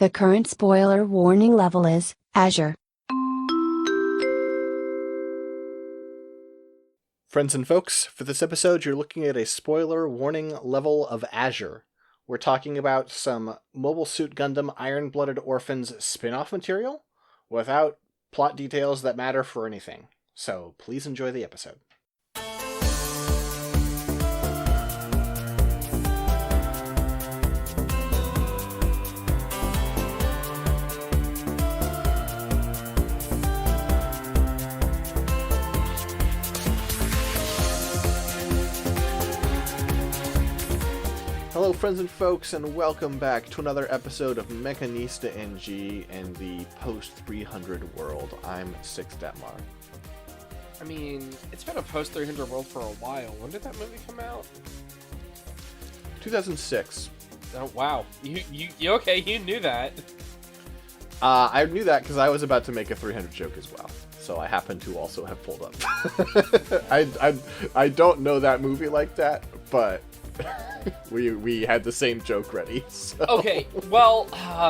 The current spoiler warning level is Azure. Friends and folks, for this episode you're looking at a spoiler warning level of Azure. We're talking about some Mobile Suit Gundam Iron-Blooded Orphans spin-off material without plot details that matter for anything. So please enjoy the episode. Hello friends and folks, and welcome back to another episode of Mechanista NG and the post-300 world. I'm Six Detmar. I mean, it's been a post-300 world for a while. When did that movie come out? 2006. Oh, wow. You okay, you knew that. I knew that because I was about to make a 300 joke as well. So I happen to also have pulled up. I don't know that movie like that, but... we had the same joke ready. So. Okay, well,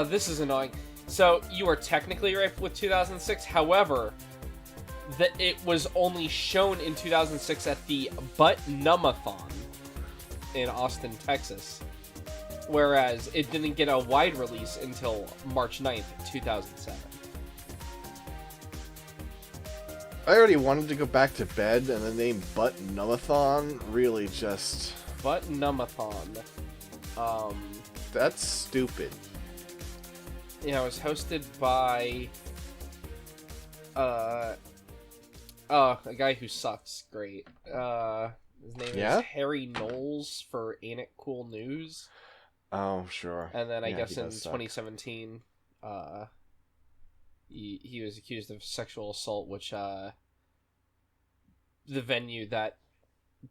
this is annoying. So, you are technically right with 2006, however, it was only shown in 2006 at the Butt-Numb-a-thon in Austin, Texas. Whereas, it didn't get a wide release until March 9th, 2007. I already wanted to go back to bed, and the name Butt-Numb-a-thon really just... Butt-Numb-a-thon. That's stupid. Yeah, it was hosted by a guy who sucks. Great. His name is Harry Knowles for Ain't It Cool News. Oh, sure. And then I guess in 2017, he was accused of sexual assault, which the venue that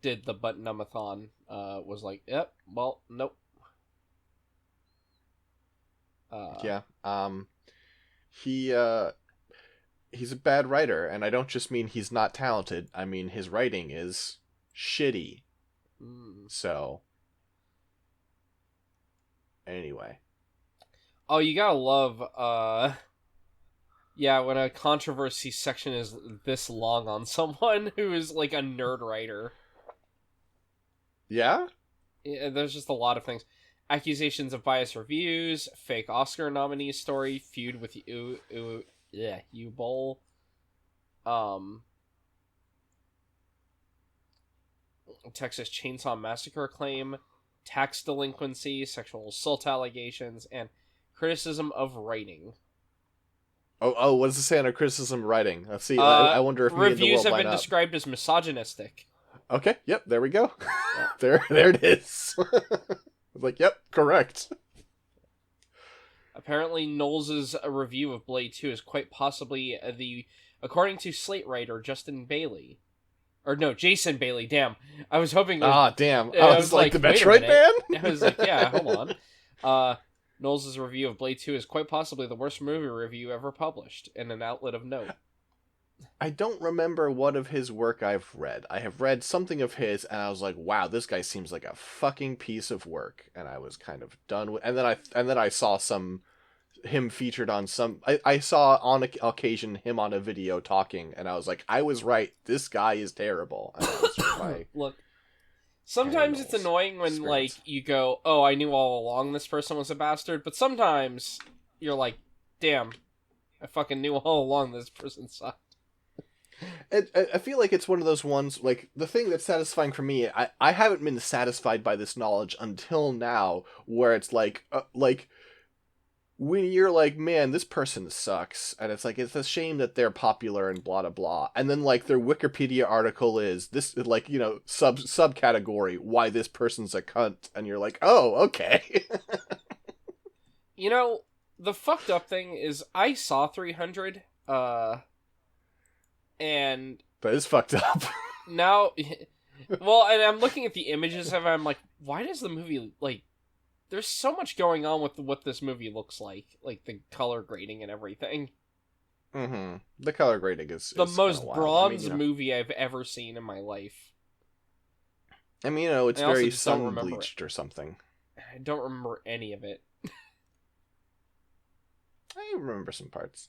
did the Butt-Numb-a-thon was like, yep, well, nope. He's a bad writer, and I don't just mean he's not talented. I mean his writing is shitty. So, anyway. Oh, you gotta love, when a controversy section is this long on someone who is, like, a nerd writer. Yeah? There's just a lot of things. Accusations of biased reviews, fake Oscar nominee story, feud with U-Bowl, Texas Chainsaw Massacre claim, tax delinquency, sexual assault allegations, and criticism of writing. Oh, what does it say on a criticism of writing? Let's see. I wonder if reviews have been described as misogynistic. Okay, yep, there we go. there it is. Like, yep, correct. Apparently, Knowles' review of Blade 2 is quite possibly according to Slate writer Jason Bailey. Damn. I was hoping... damn. I was like, the Metroid Man? I was like, yeah, hold on. Knowles' review of Blade 2 is quite possibly the worst movie review ever published, in an outlet of note. I don't remember what of his work I've read. I have read something of his, and I was like, "Wow, this guy seems like a fucking piece of work." And I was kind of done with. And then I saw him featured on some. I saw on occasion him on a video talking, and I was like, "I was right. This guy is terrible." And that was my look. Sometimes it's annoying when experience. Like you go, "Oh, I knew all along this person was a bastard," but sometimes you're like, "Damn, I fucking knew all along this person sucked." I feel like it's one of those ones, like, the thing that's satisfying for me, I haven't been satisfied by this knowledge until now, where it's like, when you're like, man, this person sucks, and it's like, it's a shame that they're popular and blah, blah, blah, and then, like, their Wikipedia article is, this, like, you know, subcategory, why this person's a cunt, and you're like, oh, okay. You know, the fucked up thing is, I saw 300, and... That is fucked up. Now... Well, and I'm looking at the images of it, I'm like, why does the movie, like... There's so much going on with what this movie looks like. Like, the color grading and everything. Mm-hmm. The color grading is the most bronze movie I've ever seen in my life. I mean, you know, it's very sun-bleached or something. I don't remember any of it. I remember some parts.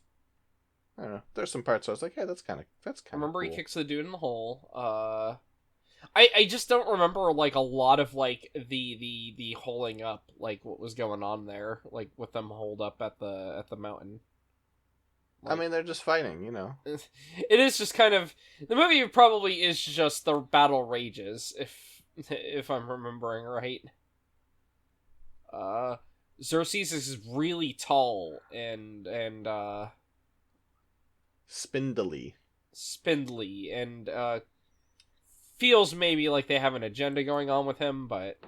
I don't know. There's some parts where I was like, hey, that's kind of I cool. remember he kicks the dude in the hole. I just don't remember, like, a lot of, like, the holing up, like, what was going on there, like, with them holed up at the mountain. Like, I mean, they're just fighting, you know. It is just kind of... The movie probably is just the battle rages, if I'm remembering right. Xerxes is really tall and spindly, and feels maybe like they have an agenda going on with him, but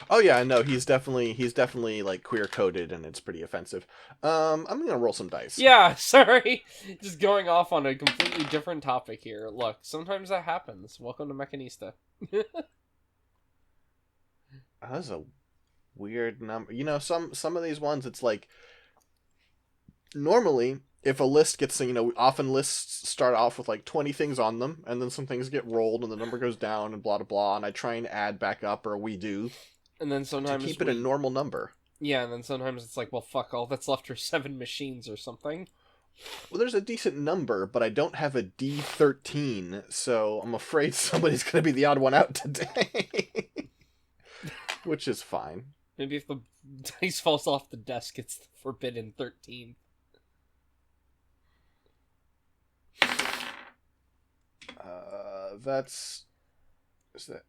oh yeah, no, he's definitely like queer coded, and it's pretty offensive. I'm gonna roll some dice. Yeah, sorry, just going off on a completely different topic here. Look, sometimes that happens. Welcome to Mechanista. That's a weird number. You know, some of these ones, it's like normally if a list gets, you know, often lists start off with like 20 things on them, and then some things get rolled and the number goes down and blah blah blah, and I try and add back up, or we do, and then sometimes to keep it a normal number. Yeah, and then sometimes it's like, well, fuck, all that's left are 7 machines or something. Well, there's a decent number, but I don't have a D13, so I'm afraid somebody's gonna be the odd one out today. Which is fine. Maybe if the dice falls off the desk, it's the forbidden 13. Is that...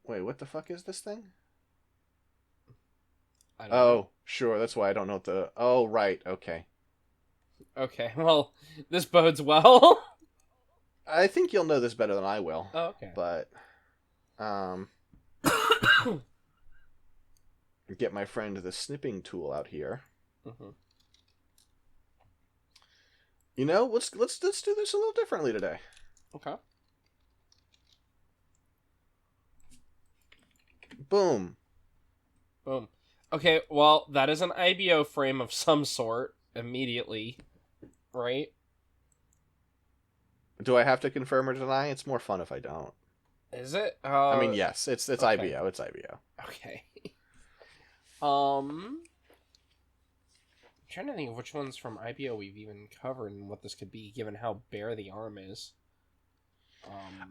Wait, what the fuck is this thing? I don't know. Sure, that's why I don't know what the... Oh, right, okay. Okay, well, this bodes well. I think you'll know this better than I will. Oh, okay. But, get my friend the snipping tool out here. Mm-hmm. You know, let's do this a little differently today. Okay. Boom. Boom. Okay, well, that is an IBO frame of some sort, immediately, right? Do I have to confirm or deny? It's more fun if I don't. Is it? I mean, yes, it's okay. IBO, it's IBO. Okay. I'm trying to think of which ones from IBO we've even covered and what this could be, given how bare the arm is.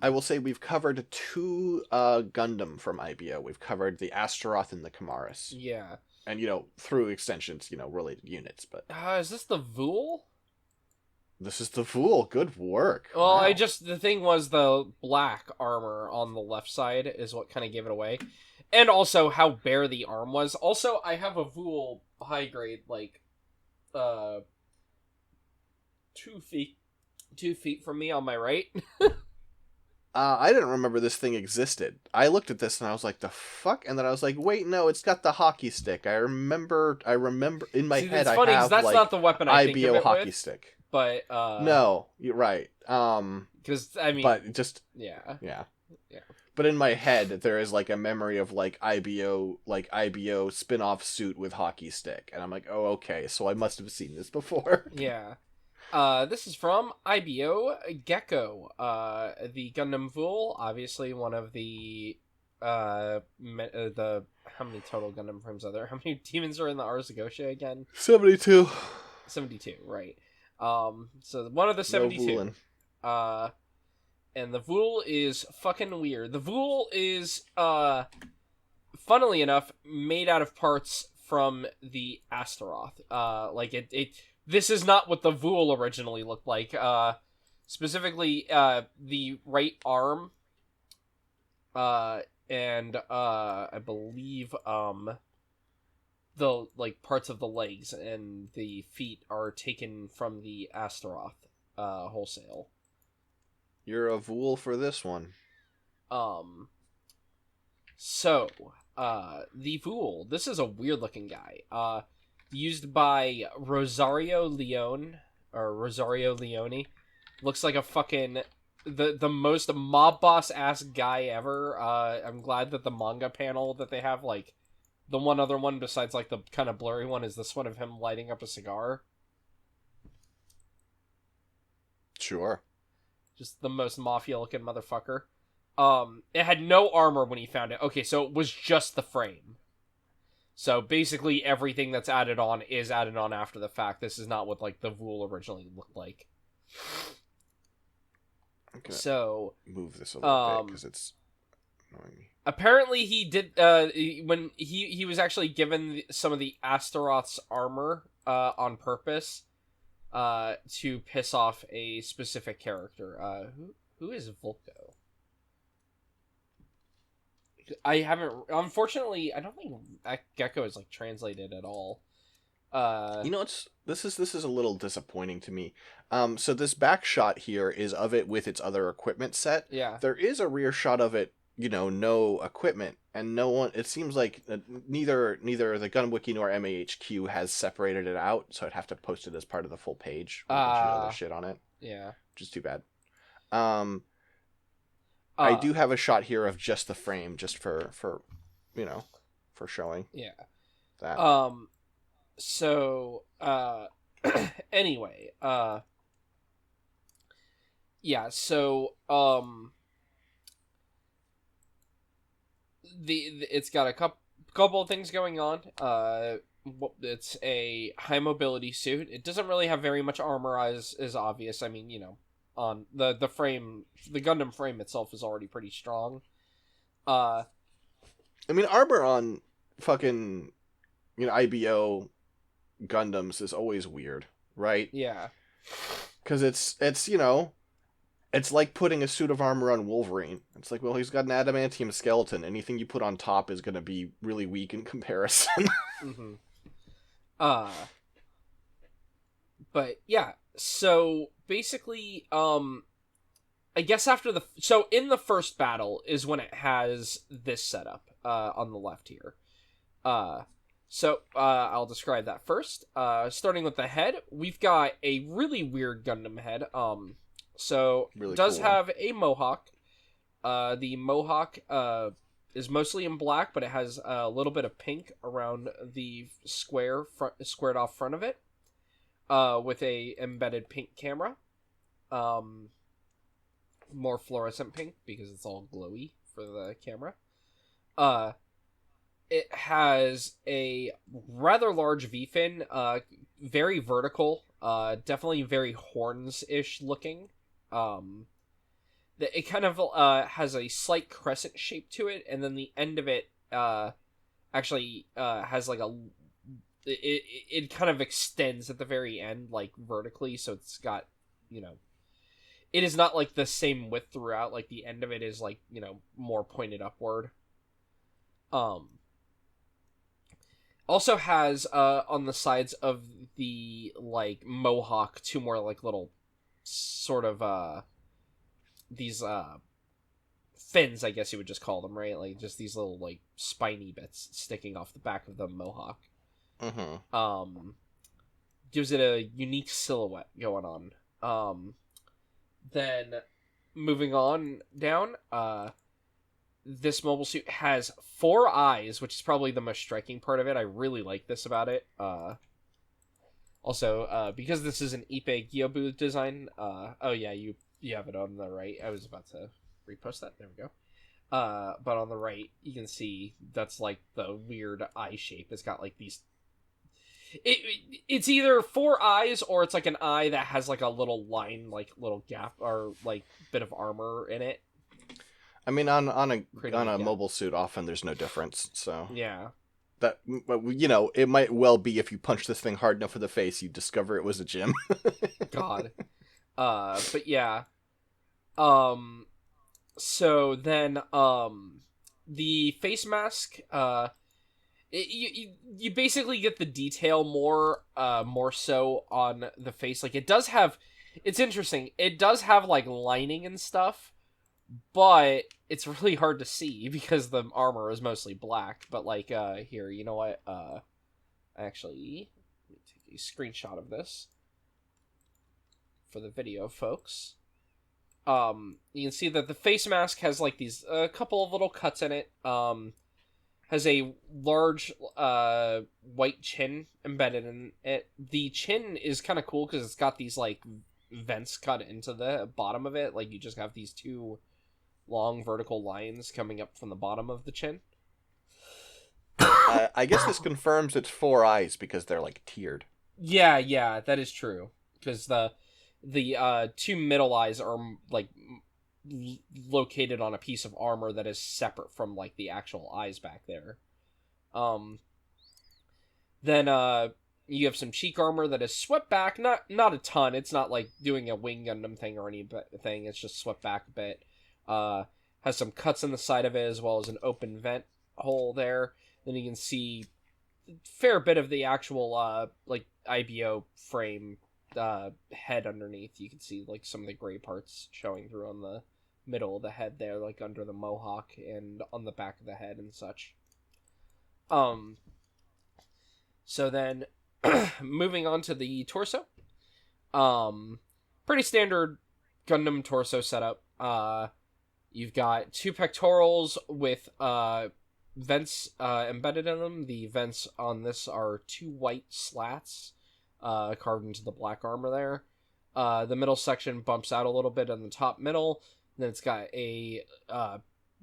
I will say we've covered 2 Gundam from IBO. We've covered the Astaroth and the Kamaris. Yeah. And, you know, through extensions, you know, related units, but... is this the Vual? This is the Vual. Good work. Well, wow. the thing was the black armor on the left side is what kind of gave it away. And also how bare the arm was. Also, I have a Vual high grade, like, 2 feet from me on my right. I didn't remember this thing existed. I looked at this and I was like, the fuck? And then I was like, wait, no, it's got the hockey stick. I remember in my head it's funny, I have, that's like, not the weapon I think IBO of it hockey with, stick. But, no, you're right. because, I mean... But just... Yeah. Yeah. But in my head, there is, like, a memory of, like, IBO spin-off suit with hockey stick. And I'm like, oh, okay, so I must have seen this before. Yeah. This is from IBO Gecko. The Gundam Vual, obviously one of the how many total Gundam frames are there? How many demons are in the Ars Goetia again? 72. 72, right. So one of the 72. No and the Vual is fucking weird. The Vual is, funnily enough, made out of parts from the Astaroth. Like this is not what the Vual originally looked like. Specifically, the right arm, and I believe the like parts of the legs and the feet are taken from the Astaroth wholesale. You're a Vual for this one. So, the Vual, this is a weird looking guy. Used by Rosario Leone. Looks like a fucking the most mob boss ass guy ever. I'm glad that the manga panel that they have, like, the one other one besides like the kind of blurry one, is this one of him lighting up a cigar. Sure. Just the most mafia looking motherfucker. It had no armor when he found it. Okay, so it was just the frame. So basically everything that's added on is added on after the fact. This is not what like the Vual originally looked like. Okay. So Move this a little bit because it's annoying me. Apparently he did when he was actually given some of the Astaroth's armor on purpose to piss off a specific character. Who is Volko? I haven't, unfortunately, I don't think Gecko is like translated at all. You know, this is a little disappointing to me. So this back shot here is of it with its other equipment set. Yeah. There is a rear shot of it, no equipment, and no one. It seems like neither the Gun Wiki nor MAHQ has separated it out, so I'd have to post it as part of the full page with a bunch of other shit on it. Yeah. Which is too bad. I do have a shot here of just the frame, just for for showing. Yeah. That. So, anyway, yeah, so, it's got a couple of things going on. It's a high mobility suit. It doesn't really have very much armor, as is obvious. I mean, on the frame, the Gundam frame itself is already pretty strong. I mean, armor on fucking, IBO Gundams is always weird, right? Yeah. Because it's it's like putting a suit of armor on Wolverine. It's like, well, he's got an adamantium skeleton. Anything you put on top is going to be really weak in comparison. Mm-hmm. But yeah, so basically, I guess so in the first battle is when it has this setup, on the left here. So I'll describe that first. Starting with the head, we've got a really weird Gundam head. So really it does cool have a mohawk. The mohawk is mostly in black, but it has a little bit of pink around the squared off front of it, with a embedded pink camera. More fluorescent pink because it's all glowy for the camera. It has a rather large V-fin, very vertical, definitely very horns-ish looking. It kind of has a slight crescent shape to it, and then the end of it actually has like it kind of extends at the very end, like vertically, so it's got, it is not like the same width throughout, like the end of it is like, more pointed upward. Also has on the sides of the like mohawk two more like little sort of these fins, I guess you would just call them, right? Like just these little like spiny bits sticking off the back of the mohawk. Mm-hmm. Gives it a unique silhouette going on. Then moving on down, this mobile suit has 4 eyes, which is probably the most striking part of it. I really like this about it. Also, because this is an Ippei Gyoubu design, oh yeah, you have it on the right. I was about to repost that. There we go. But on the right, you can see that's like the weird eye shape. It's got like these. It's either 4 eyes or it's like an eye that has like a little line, like little gap or like bit of armor in it. I mean, on a mobile suit, often there's no difference. So yeah, that it might well be if you punch this thing hard enough in the face, you discover it was a gym. God. But yeah. So then, the face mask, you basically get the detail more so on the face. Like, it's interesting. It does have, like, lining and stuff, but it's really hard to see because the armor is mostly black. But, like, here, you know what? Actually, let me take a screenshot of this for the video, folks. You can see that the face mask has, like, these, a couple of little cuts in it. Has a large, white chin embedded in it. The chin is kind of cool because it's got these, like, vents cut into the bottom of it. Like, you just have these 2 long vertical lines coming up from the bottom of the chin. I guess this confirms it's 4 eyes because they're like tiered. Yeah, that is true. Because the two middle eyes are like located on a piece of armor that is separate from like the actual eyes back there. Then you have some cheek armor that is swept back, not a ton. It's not like doing a Wing Gundam thing or anything. It's just swept back a bit. Has some cuts in the side of it as well as an open vent hole there. Then you can see a fair bit of the actual like IBO frame head underneath. You can see like some of the gray parts showing through on the middle of the head there, like under the mohawk and on the back of the head and such. So then, moving on to the torso. Pretty standard Gundam torso setup. You've got 2 pectorals with vents embedded in them. The vents on this are 2 white slats carved into the black armor there. The middle section bumps out a little bit on the top middle. Then it's got a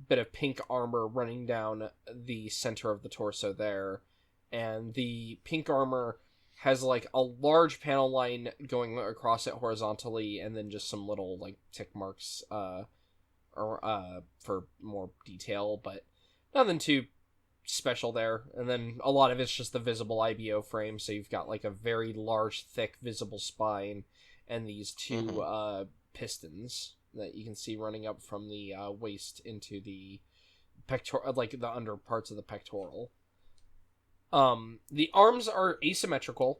bit of pink armor running down the center of the torso there. And the pink armor has like a large panel line going across it horizontally, and then just some little like tick marks for more detail, but nothing too special there. And then a lot of it's just the visible IBO frame, so you've got like a very large, thick, visible spine, and these 2 pistons that you can see running up from the waist into the pectoral, like the under parts of the pectoral. The arms are asymmetrical.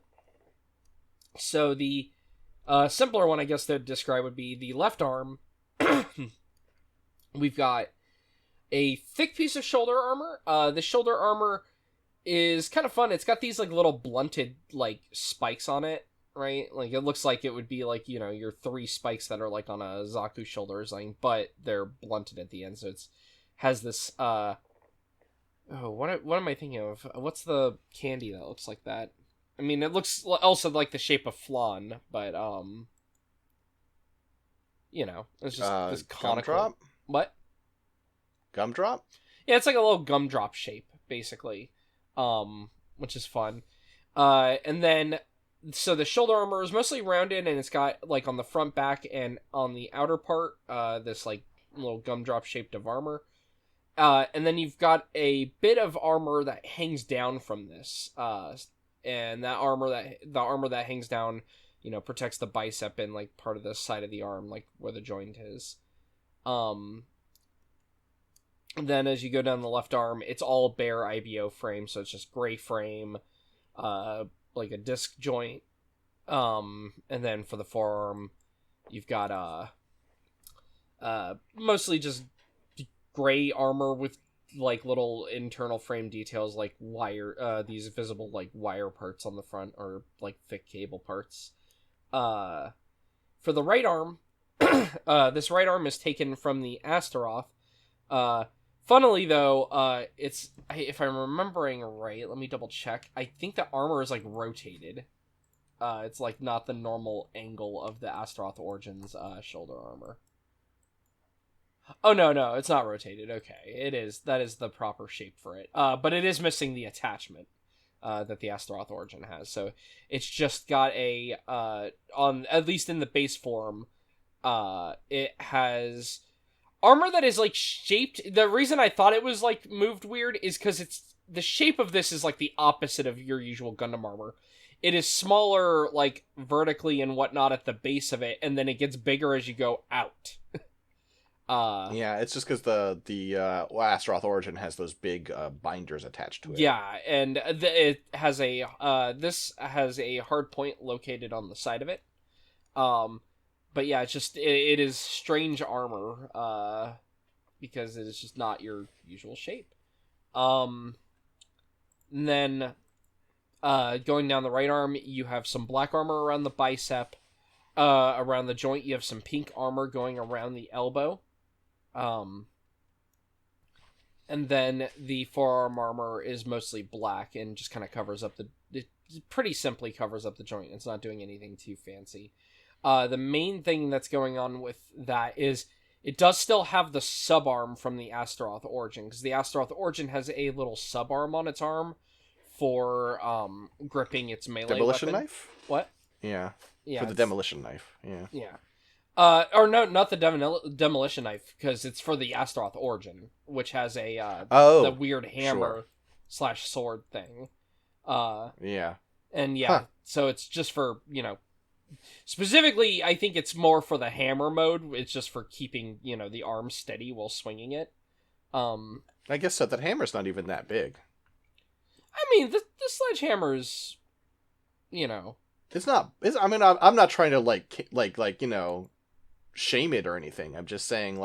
So the simpler one, I guess, to describe would be the left arm. We've got a thick piece of shoulder armor. The shoulder armor is kind of fun. It's got these like little blunted like spikes on it, right? Like it looks like it would be like, you know, your 3 spikes that are like on a Zaku shoulder or something, but they're blunted at the end. So it's has this what am I thinking of? What's the candy that looks like that? I mean, it looks also like the shape of flan, but you know, it's just this conical. Gumdrop? What? Gumdrop? Yeah, it's like a little gumdrop shape, basically, which is fun. And then, so the shoulder armor is mostly rounded, and it's got like on the front, back, and on the outer part, this like little gumdrop shaped of armor. And then you've got a bit of armor that hangs down from this, and the armor that hangs down, you know, protects the bicep and like part of the side of the arm, like where the joint is. Then as you go down the left arm, it's all bare IBO frame, so it's just gray frame, like a disc joint. And then for the forearm, you've got mostly just gray armor with like little internal frame details, like wire, these visible like wire parts on the front, or like thick cable parts. For the right arm, this right arm is taken from the Astaroth. Funnily though, it's, if I'm remembering right, let me double check. I think the armor is like rotated. It's like not the normal angle of the Astaroth Origins shoulder armor. Oh, no, it's not rotated. Okay, it is. That is the proper shape for it. But it is missing the attachment that the Astaroth Origin has. So it's just got a, on at least in the base form, it has armor that is like shaped. The reason I thought it was like moved weird is because it's the shape of this is like the opposite of your usual Gundam armor. It is smaller, like vertically and whatnot at the base of it, and then it gets bigger as you go out. Yeah, it's just because the Astaroth Origin has those big binders attached to it. Yeah, and it has a this has a hard point located on the side of it. But yeah, it's just it is strange armor because it is just not your usual shape. And then going down the right arm, you have some black armor around the bicep. Around the joint, you have some pink armor going around the elbow. And then the forearm armor is mostly black and just kind of covers up it pretty simply covers up the joint. It's not doing anything too fancy. The main thing that's going on with that is it does still have the subarm from the Astaroth Origin, because the Astaroth Origin has a little subarm on its arm, for gripping its melee Demolition weapon. knife? What? Yeah. Yeah. For the demolition knife. Yeah. Yeah. Or no, not the demolition knife, because it's for the Astaroth Origin, which has a the weird hammer / sword thing. Yeah. And yeah, so it's just for, specifically, I think it's more for the hammer mode. It's just for keeping, the arm steady while swinging it. I guess so. That hammer's not even that big. I mean, the sledgehammer's, It's not. I'm not trying to like shame it or anything. I'm just saying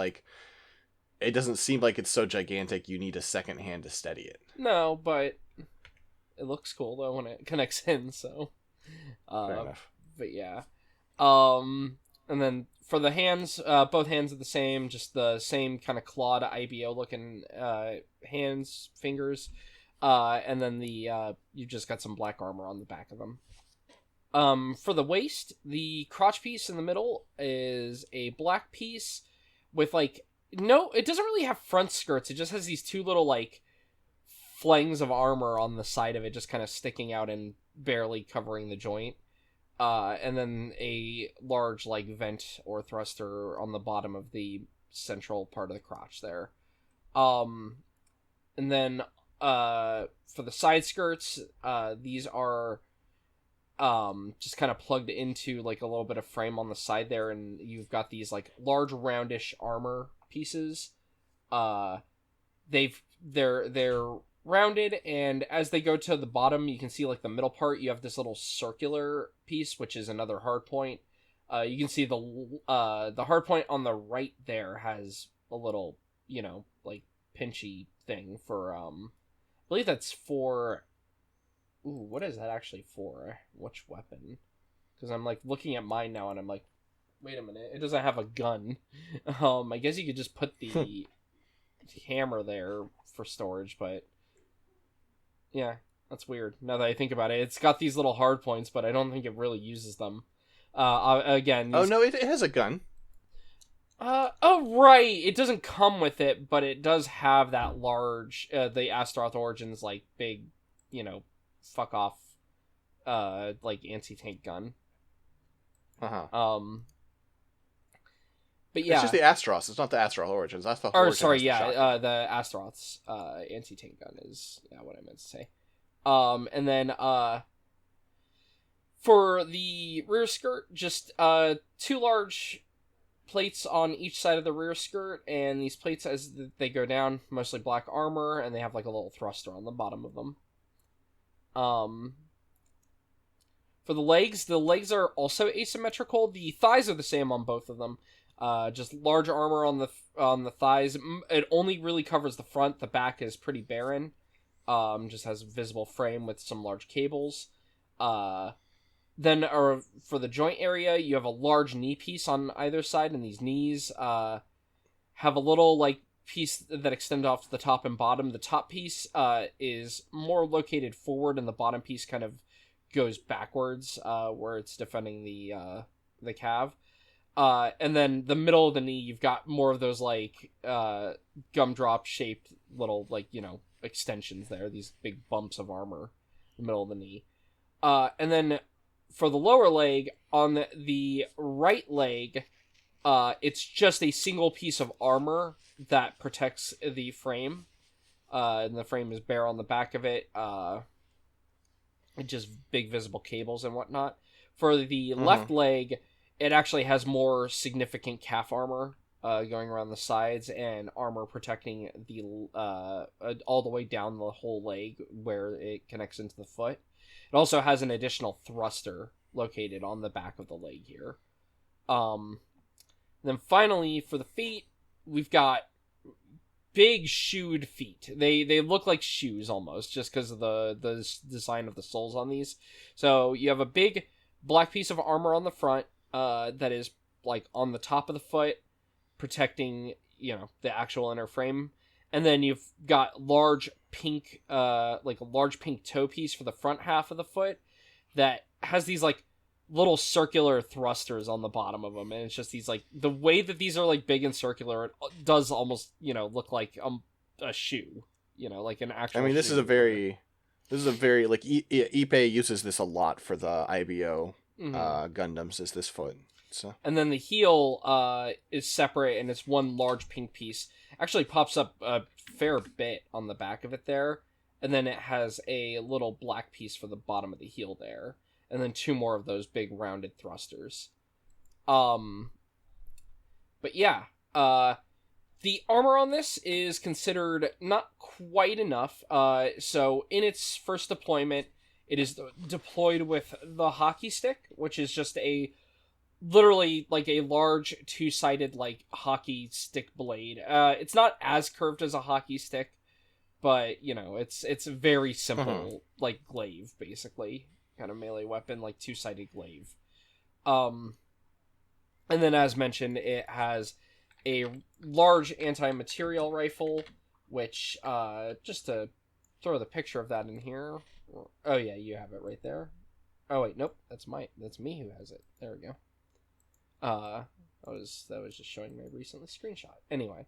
it doesn't seem like it's so gigantic. You need a second hand to steady it. No, but it looks cool though when it connects in. So, Fair enough. But yeah, and then for the hands, both hands are the same, just the same kind of clawed IBO looking hands, fingers, and then you just got some black armor on the back of them. For the waist, the crotch piece in the middle is a black piece with no, it doesn't really have front skirts. It just has these two little flanges of armor on the side of it, just kind of sticking out and barely covering the joint. And then a large vent or thruster on the bottom of the central part of the crotch there. And then for the side skirts, these are just kind of plugged into a little bit of frame on the side there, and you've got these large roundish armor pieces. They're rounded, and as they go to the bottom, you can see the middle part, you have this little circular piece, which is another hard point. You can see the hard point on the right there has a little, pinchy thing for I believe that's for, ooh, what is that actually for? Which weapon? Because I'm looking at mine now and I'm wait a minute, it doesn't have a gun. I guess you could just put the hammer there for storage, but yeah, that's weird. Now that I think about it, it's got these little hard points, but I don't think it really uses them. Again. Oh no, it has a gun. Oh right, it doesn't come with it, but it does have that large, the Astaroth Origins big, fuck off, anti-tank gun. But yeah, it's just the Astaroth. It's not the Astaroth Origins. That's the. Or sorry, yeah, the Astaroth's anti-tank gun is what I meant to say. And then for the rear skirt, just two large plates on each side of the rear skirt, and these plates as they go down, mostly black armor, and they have a little thruster on the bottom of them. For the legs are also asymmetrical. The thighs are the same on both of them. Just large armor on the thighs. It only really covers the front. The back is pretty barren. Just has a visible frame with some large cables. Then for the joint area, you have a large knee piece on either side, and these knees have a little piece that extend off to the top and bottom. The top piece is more located forward, and the bottom piece kind of goes backwards, where it's defending the calf. And then the middle of the knee, you've got more of those gumdrop shaped little extensions there, these big bumps of armor in the middle of the knee. And then for the lower leg, on the right leg, it's just a single piece of armor that protects the frame. And the frame is bare on the back of it. Just big visible cables and whatnot. For the left leg, it actually has more significant calf armor going around the sides, and armor protecting the all the way down the whole leg where it connects into the foot. It also has an additional thruster located on the back of the leg here. Then finally, for the feet, we've got big shoed feet. They look like shoes almost, just because of the design of the soles on these. So you have a big black piece of armor on the front that is on the top of the foot, protecting the actual inner frame. And then you've got large pink, a large pink toe piece for the front half of the foot that has these little circular thrusters on the bottom of them, and it's just these the way that these are big and circular, it does almost look like a shoe, like an actual. I mean, this shoe. is a very This is a very, like, Ippei uses this a lot for the IBO Mhm. Gundams, is this foot. So. And then the heel is separate, and it's one large pink piece. Actually pops up a fair bit on the back of it there. And then it has a little black piece for the bottom of the heel there. And then two more of those big rounded thrusters. But yeah, the armor on this is considered not quite enough. So in its first deployment, it is deployed with the hockey stick, which is just literally like a large two-sided like hockey stick blade. It's not as curved as a hockey stick, but you know, it's very simple, like glaive basically, kind of melee weapon, like two-sided glaive. And then as mentioned, it has a large anti-material rifle, which just to throw the picture of that in here. Oh yeah, you have it right there. Oh wait, nope, that's me who has it. There we go. That was just showing my recent screenshot. Anyway,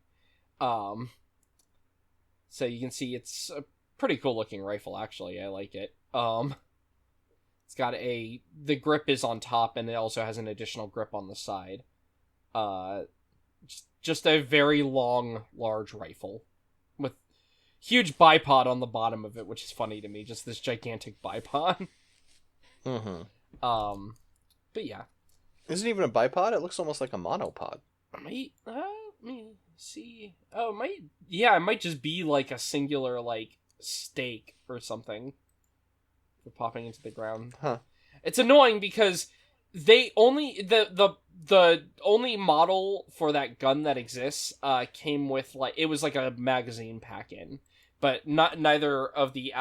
so you can see it's a pretty cool looking rifle. Actually, I like it. It's got the grip is on top, and it also has an additional grip on the side. Just a very long, large rifle with huge bipod on the bottom of it, which is funny to me. Just this gigantic bipod. But yeah. Isn't even a bipod? It looks almost like a monopod. Let me see. Oh, it might just be like a singular, like, stake or something for popping into the ground. Huh. It's annoying because they only, the only model for that gun that exists, came with, like, it was like a magazine pack-in, but neither of the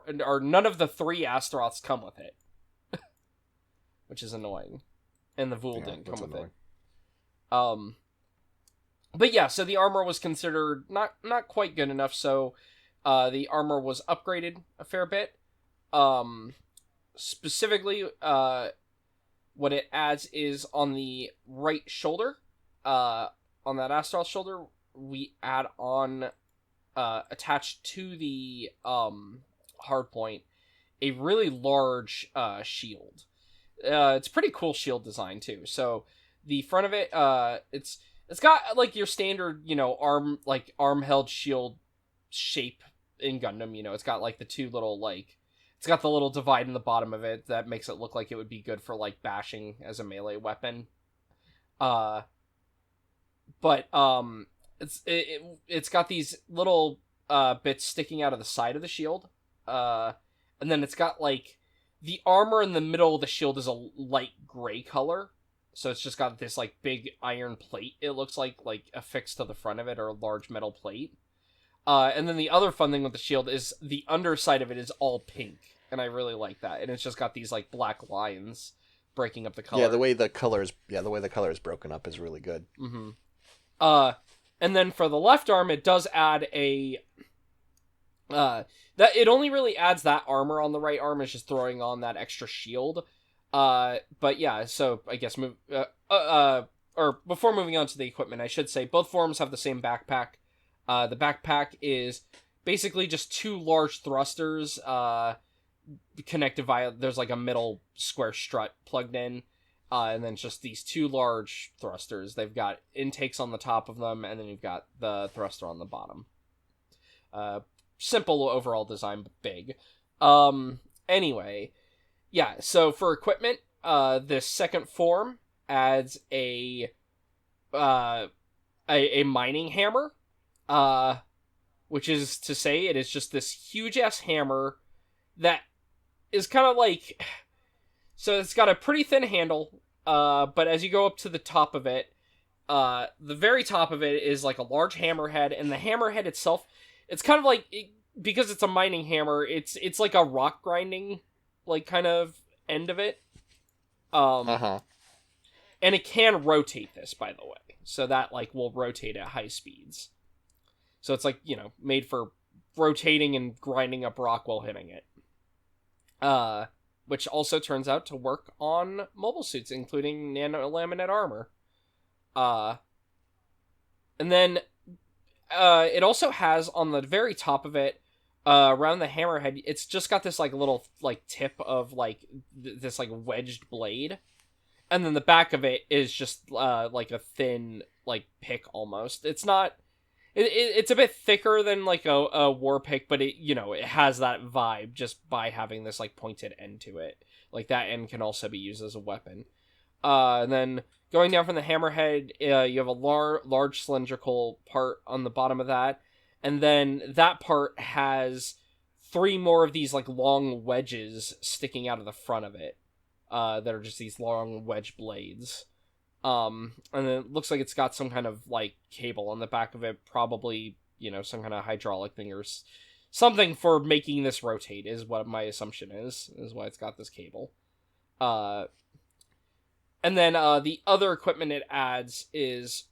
none of the three Astaroths come with it. Which is annoying. And the Vual didn't come with it. But yeah, so the armor was considered not quite good enough, so the armor was upgraded a fair bit. Specifically, what it adds is on the right shoulder, on that Astaroth shoulder, we add on, attached to the hardpoint, a really large shield. It's pretty cool shield design too. So the front of it, it's got like your standard, you know, arm held shield shape in Gundam. You know, it's got like the two little it's got the little divide in the bottom of it that makes it look like it would be good for like bashing as a melee weapon. But it's got these little bits sticking out of the side of the shield. And then it's got like the armor in the middle of the shield is a light gray color. So it's just got this, like, big iron plate, it looks like affixed to the front of it, or a large metal plate. And then the other fun thing with the shield is the underside of it is all pink. And I really like that. And it's just got these, like, black lines breaking up the color. Yeah, the way the color is broken up is really good. Mm-hmm. And then for the left arm, it does add that it only really adds that armor on the right arm, is just throwing on that extra shield. But yeah, so I guess or before moving on to the equipment, I should say both forms have the same backpack. The backpack is basically just two large thrusters, connected via, there's like a middle square strut plugged in, and then just these two large thrusters. They've got intakes on the top of them, and then you've got the thruster on the bottom. Simple overall design, but big. Anyway, yeah, so for equipment, this second form adds a mining hammer, which is to say it is just this huge-ass hammer that is kind of like... So it's got a pretty thin handle, but as you go up to the top of it, the very top of it is like a large hammerhead, and the hammerhead itself, it's kind of like, because it's a mining hammer, it's like a rock grinding, like, kind of end of it. And it can rotate this, by the way, so that, like, will rotate at high speeds. So it's, like, you know, made for rotating and grinding up rock while hitting it. Which also turns out to work on mobile suits, including nanolaminate armor. And then, it also has, on the very top of it, Around the hammerhead, it's just got this like little like tip of like this like wedged blade, and then the back of it is just like a thin like pick almost. It's not. It's a bit thicker than like a war pick, but it has that vibe just by having this like pointed end to it. Like that end can also be used as a weapon. And then going down from the hammerhead, you have a large cylindrical part on the bottom of that, and then that part has 3 more of these like long wedges sticking out of the front of it, that are just these long wedge blades. And then it looks like it's got some kind of like cable on the back of it, probably some kind of hydraulic thing or something for making this rotate is what my assumption is why it's got this cable. And then the other equipment it adds is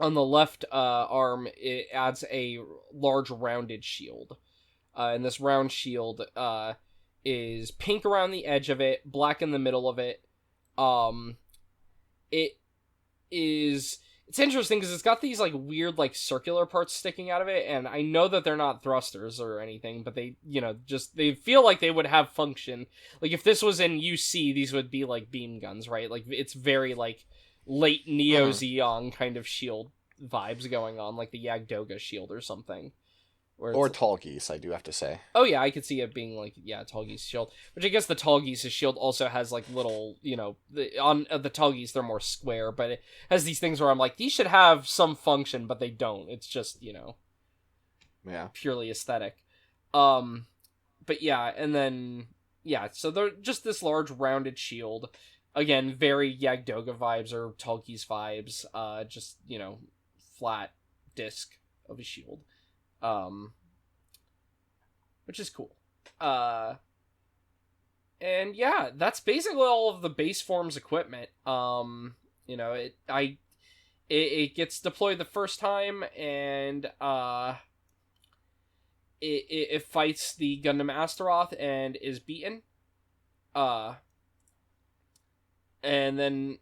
on the left arm. It adds a large rounded shield, and this round shield is pink around the edge of it, black in the middle of it. It's interesting because it's got these like weird like circular parts sticking out of it, and I know that they're not thrusters or anything, but they they feel like they would have function. Like if this was in UC, these would be like beam guns, right? Like it's very like late Neo Zeon kind of shield vibes going on, like the Yagdoga shield or something. Or Tall Geese, I do have to say. Oh yeah, I could see it being like, Tall Geese shield. Which I guess the Tall Geese's shield also has like little, on the Tall Geese they're more square, but it has these things where I'm like, these should have some function, but they don't. It's just, purely aesthetic. But yeah, and then, so they're just this large rounded shield. Again, very Yagdoga vibes or Tall Geese vibes. Just, flat disc of a shield. Which is cool. And yeah, that's basically all of the base forms equipment. It gets deployed the first time, and it fights the Gundam Astaroth and is beaten. And then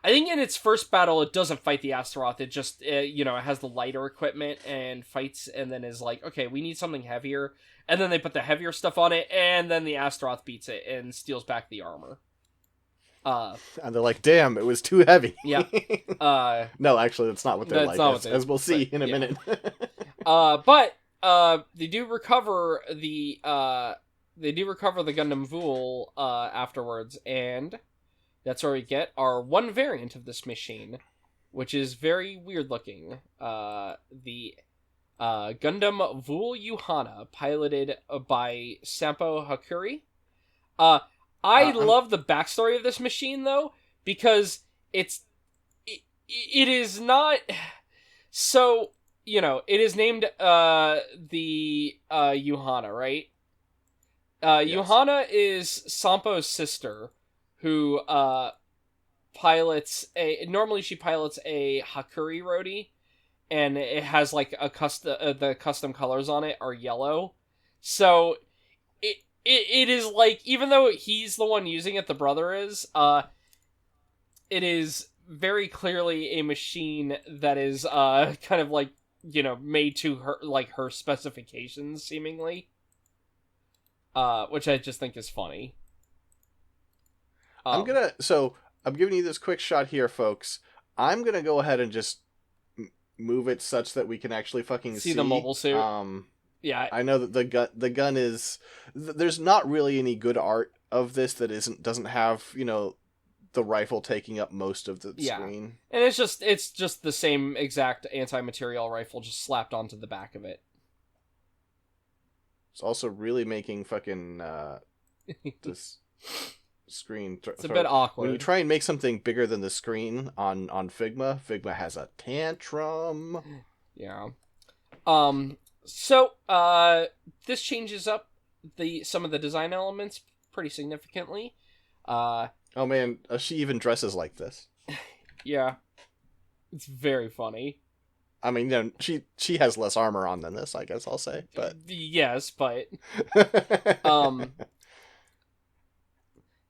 I think in its first battle, it doesn't fight the Astaroth. It just, it has the lighter equipment and fights, and then is like, okay, we need something heavier. And then they put the heavier stuff on it, and then the Astaroth beats it and steals back the armor. And they're like, damn, it was too heavy. Yeah. No, actually, that's not what they're like, as we'll see in a minute. But they do recover the Gundam Vual afterwards, and that's where we get our one variant of this machine, which is very weird looking. The Gundam Vual Yuhana, piloted by Sampo Hakuri. I love the backstory of this machine, though, because it is not... So, it is named the Yuhana, right? Yes. Yuhana is Sampo's sister, who normally she pilots a Hakuri Rody, and it has like the custom colors on it are yellow. So it is like, even though he's the one using it, the brother is, it is very clearly a machine that is kind of like, made to her specifications, seemingly. Which I just think is funny. I'm giving you this quick shot here, folks. I'm gonna go ahead and just move it such that we can actually fucking see the mobile suit. Yeah, I know that the gun is. There's not really any good art of this that doesn't have the rifle taking up most of the screen. And it's just the same exact anti-material rifle just slapped onto the back of it. It's also really making fucking this screen. It's a bit awkward. When you try and make something bigger than the screen on Figma has a tantrum. Yeah. So this changes up some of the design elements pretty significantly. Oh man, she even dresses like this. Yeah. It's very funny. I mean, she has less armor on than this, I guess I'll say, but yes, but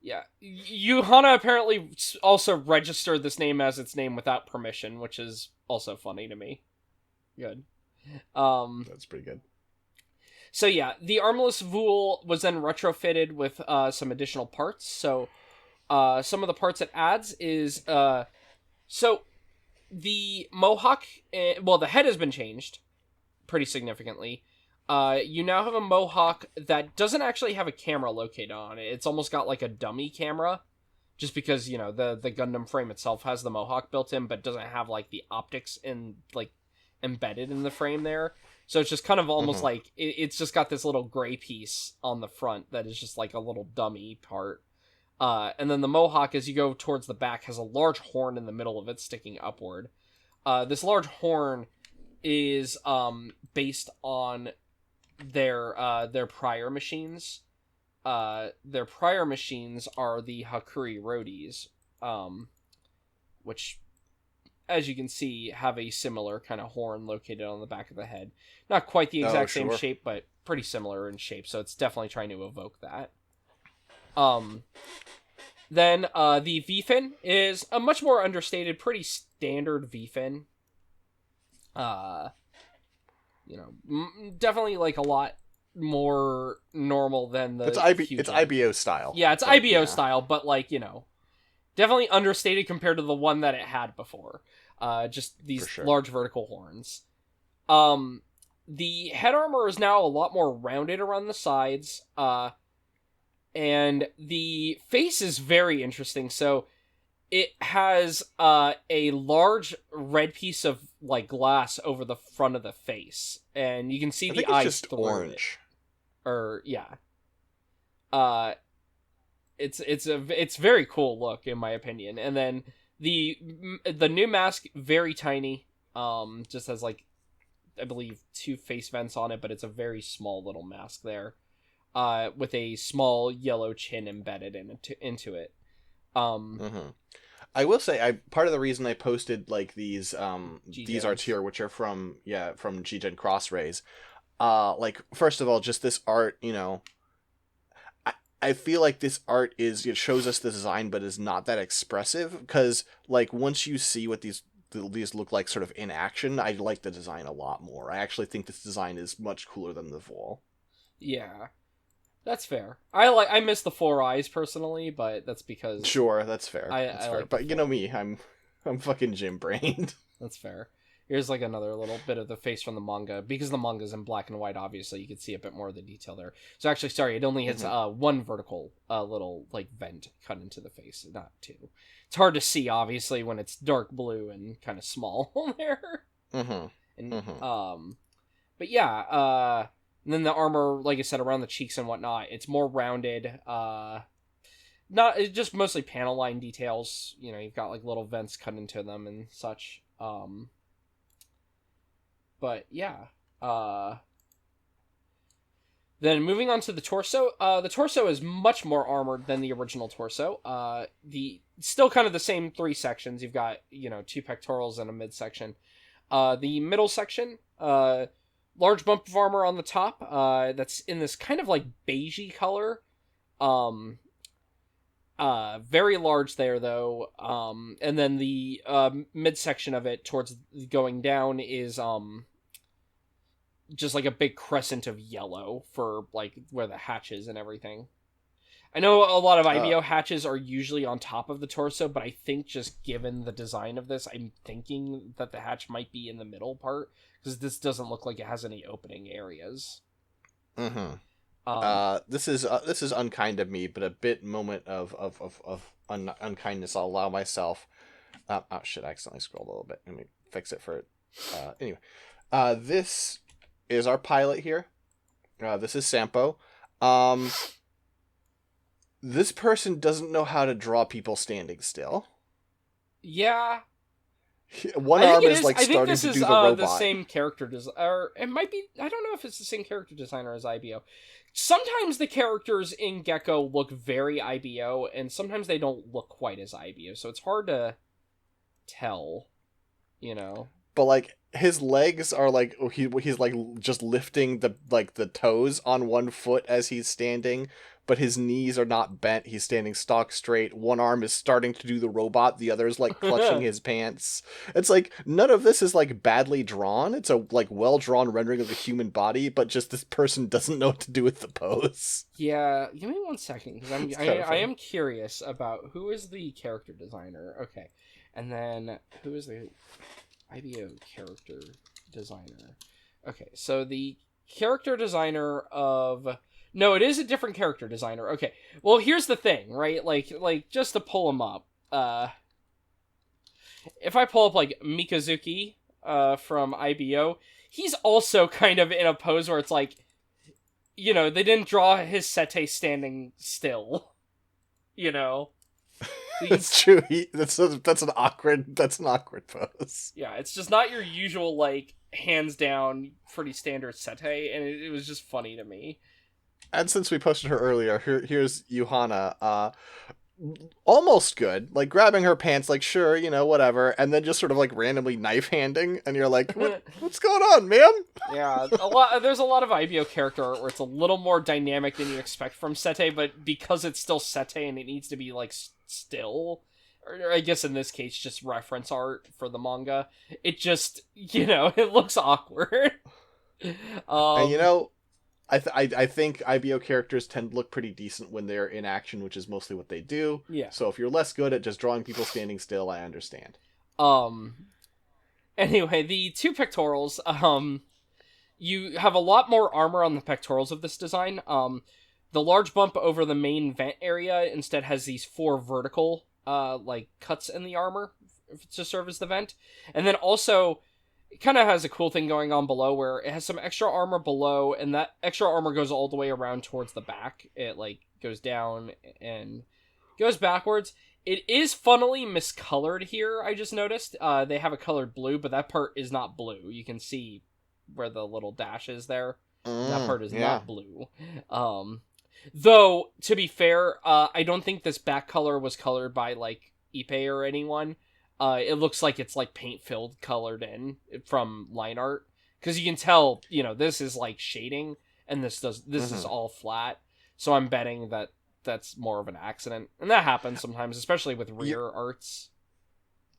yeah, Yuhana apparently also registered this name as its name without permission, which is also funny to me. Good. That's pretty good. So yeah, the armless Vual was then retrofitted with some additional parts. So some of the parts it adds is so the mohawk. The head has been changed pretty significantly. You now have a mohawk that doesn't actually have a camera located on it. It's almost got like a dummy camera, just because the Gundam frame itself has the mohawk built in, but doesn't have like the optics embedded in the frame there. So it's just kind of almost like it's just got this little gray piece on the front that is just like a little dummy part. And then the mohawk, as you go towards the back, has a large horn in the middle of it sticking upward. This large horn is based on their prior machines. Their prior machines are the Hakuri Roadies, which, as you can see, have a similar kind of horn located on the back of the head. Not quite the exact same shape, but pretty similar in shape, so it's definitely trying to evoke that. Then the V-fin is a much more understated, pretty standard V-fin. Definitely like a lot more normal than the it's IBO style. Yeah, it's IBO style, but definitely understated compared to the one that it had before. Just these large vertical horns. The head armor is now a lot more rounded around the sides, and the face is very interesting. So it has a large red piece of glass over the front of the face, and you can see the eyes just through orange. It's very cool look, in my opinion. And then the new mask, very tiny, just has I believe 2 face vents on it, but it's a very small little mask there, with a small yellow chin embedded into it. I will say, part of the reason I posted these arts here, which are from G-Gen Cross Rays, first of all, just this art, I feel like this art it shows us the design, but is not that expressive, because once you see what these look like sort of in action, I like the design a lot more. I actually think this design is much cooler than the Vual. Yeah. That's fair. I miss the 4 eyes personally, but that's because sure, that's fair. That's fair. Like, but you know me, I'm fucking gym brained. That's fair. Here's another little bit of the face from the manga, because the manga's in black and white. Obviously, you can see a bit more of the detail there. So actually, sorry, it only has one vertical little vent cut into the face, not 2. It's hard to see, obviously, when it's dark blue and kind of small there. But yeah. And then the armor, like I said, around the cheeks and whatnot, it's more rounded. It's just mostly panel line details. You've got little vents cut into them and such. But yeah. Then moving on to the torso. The torso is much more armored than the original torso. Still kind of the same 3 sections. You've got 2 pectorals and a midsection. The middle section, large bump of armor on the top, that's in this kind of beigey color. Very large there, though. And then the midsection of it towards going down is just a big crescent of yellow for where the hatch is and everything. I know a lot of IBO hatches are usually on top of the torso, but I think just given the design of this, I'm thinking that the hatch might be in the middle part, because this doesn't look like it has any opening areas. This is unkind of me, but a bit moment of unkindness I'll allow myself. Oh shit! I accidentally scrolled a little bit. Let me fix it for it. Anyway, this is our pilot here. This is Sampo. This person doesn't know how to draw people standing still. Yeah. One arm is starting to do the robot. I think this is the same character design, or it might be. I don't know if it's the same character designer as IBO. Sometimes the characters in Gecko look very IBO, and sometimes they don't look quite as IBO. So it's hard to tell, But his legs are like he's like just lifting the toes on one foot as he's standing, but his knees are not bent. He's standing stock straight. One arm is starting to do the robot, the other is like clutching his pants. It's like none of this is like badly drawn. It's a like well drawn rendering of the human body, but just this person doesn't know what to do with the pose. Yeah, give me 1 second because I am curious about who is the character designer. Okay, and then who is the IBO character designer? Okay, so the character designer of... No, it is a different character designer. Okay, well, here's the thing, right? Like just to pull him up, if I pull up, like, Mikazuki, from IBO, he's also kind of in a pose where it's like, you know, they didn't draw his Sete standing still, you know? It's true. That's an awkward pose. Yeah, it's just not your usual, like, hands down, pretty standard Sete, and it was just funny to me. And since we posted her earlier, here's Yuhana, almost good, like grabbing her pants, like sure, you know, whatever, and then just sort of like randomly knife handing, and you're like, what's going on, man? Yeah, there's a lot of IBO character art where it's a little more dynamic than you expect from Sete, but because it's still Sete and it needs to be like still, or I guess in this case just reference art for the manga, it just, you know, it looks awkward. And you know, I think IBO characters tend to look pretty decent when they're in action, which is mostly what they do. Yeah. So if you're less good at just drawing people standing still, I understand. Anyway, the two pectorals, you have a lot more armor on the pectorals of this design. The large bump over the main vent area instead has these 4 vertical, like, cuts in the armor to serve as the vent. And then also, it kind of has a cool thing going on below where it has some extra armor below, and that extra armor goes all the way around towards the back. It, like, goes down and goes backwards. It is funnily miscolored here, I just noticed. They have a colored blue, but that part is not blue. You can see where the little dash is there. That part is not blue. Though, to be fair, I don't think this back color was colored by, like, Ippei or anyone. It looks like it's, like, paint-filled colored in from line art. Because you can tell, you know, this is, like, shading, and this is all flat. So I'm betting that that's more of an accident. And that happens sometimes, especially with rear arts.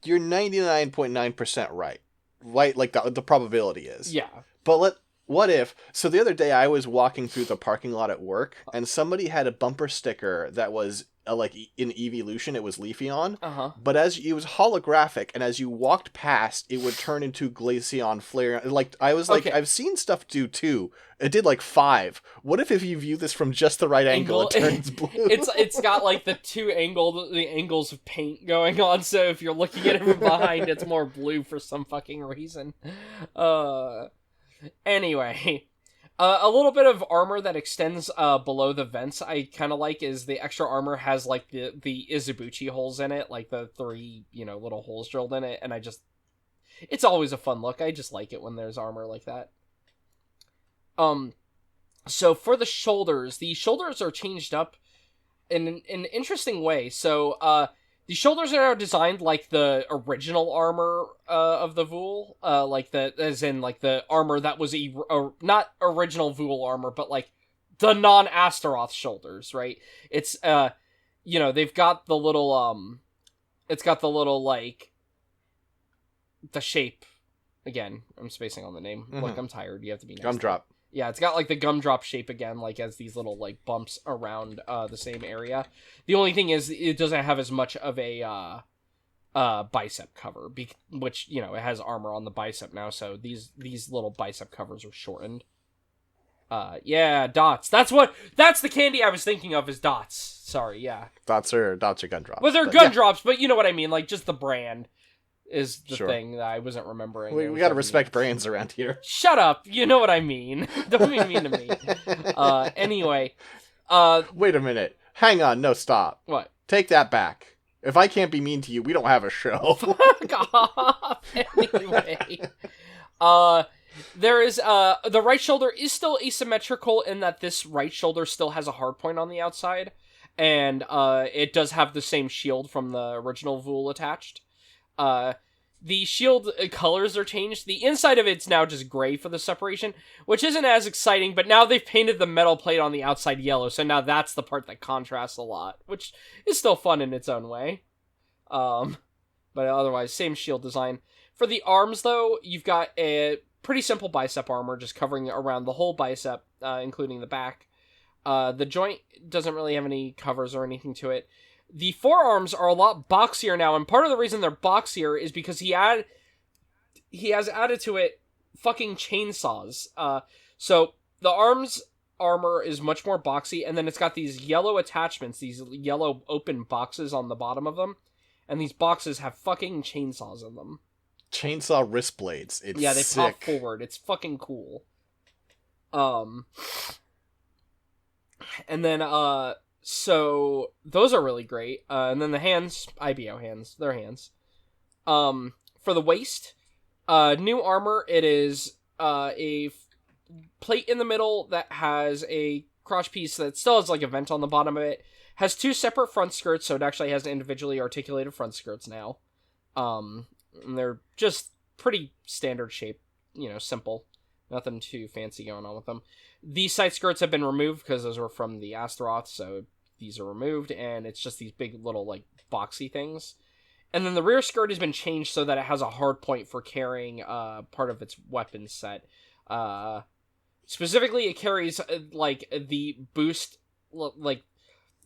You're 99.9% right. Right, like, the probability is. Yeah. But what if... So the other day I was walking through the parking lot at work, and somebody had a bumper sticker that was, like, in Evolution, it was Leafy on. But it was holographic, and as you walked past, it would turn into Glaceon flare. Like, I was like, okay. I've seen stuff do 2. It did, like, 5. What if you view this from just the right angle, it turns blue? It's got, like, the angles of paint going on, so if you're looking at it from behind, it's more blue for some fucking reason. Anyway, a little bit of armor that extends below the vents I kind of like is the extra armor has, like, the Izubuchi holes in it, like the 3, you know, little holes drilled in it, and it's always a fun look. I just like it when there's armor like that. So for the shoulders are changed up in an interesting way. So, the shoulders are now designed like the original armor of the Vual, as in like the armor that was not original Vual armor, but like the non-Astaroth shoulders, right? It's you know, they've got the little it's got the little like the shape. Again, I'm spacing on the name. Look, I'm tired. You have to be nice. Gumdrop. Yeah, it's got, like, the gumdrop shape again, like, as these little, like, bumps around the same area. The only thing is, it doesn't have as much of a bicep cover, which, you know, it has armor on the bicep now, so these little bicep covers are shortened. Yeah, dots. That's the candy I was thinking of, is dots. Sorry, yeah. Dots are gumdrops. Well, they're gumdrops, but you know what I mean, like, just the brand is the thing that I wasn't remembering. We gotta respect brands around here. Shut up! You know what I mean. Don't be mean to me. Anyway. Wait a minute. Hang on, no, stop. What? Take that back. If I can't be mean to you, we don't have a show. Fuck off! Anyway. There is, the right shoulder is still asymmetrical in that this right shoulder still has a hard point on the outside. And, it does have the same shield from the original Vual attached. The shield colors are changed. The inside of it's now just gray for the separation, which isn't as exciting, but now they've painted the metal plate on the outside yellow, so now that's the part that contrasts a lot, which is still fun in its own way. But otherwise, same shield design. For the arms, though, you've got a pretty simple bicep armor, just covering around the whole bicep, including the back. The joint doesn't really have any covers or anything to it. The forearms are a lot boxier now, and part of the reason they're boxier is because he has added to it fucking chainsaws. So the arms armor is much more boxy, and then it's got these yellow attachments, these yellow open boxes on the bottom of them, and these boxes have fucking chainsaws in them. Chainsaw wrist blades. It's they sick. pop forward. It's fucking cool. And then so those are really great. And then the hands, IBO hands, they're hands. For the waist, new armor, it is a plate in the middle that has a crotch piece that still has like a vent on the bottom of it. Has two separate front skirts, so it actually has individually articulated front skirts now. And they're just pretty standard shape, simple. Nothing too fancy going on with them. These side skirts have been removed because those were from the Astaroth, so these are removed, and it's just these big little, like, boxy things. And then the rear skirt has been changed so that it has a hard point for carrying part of its weapon set. Specifically, it carries, the boost,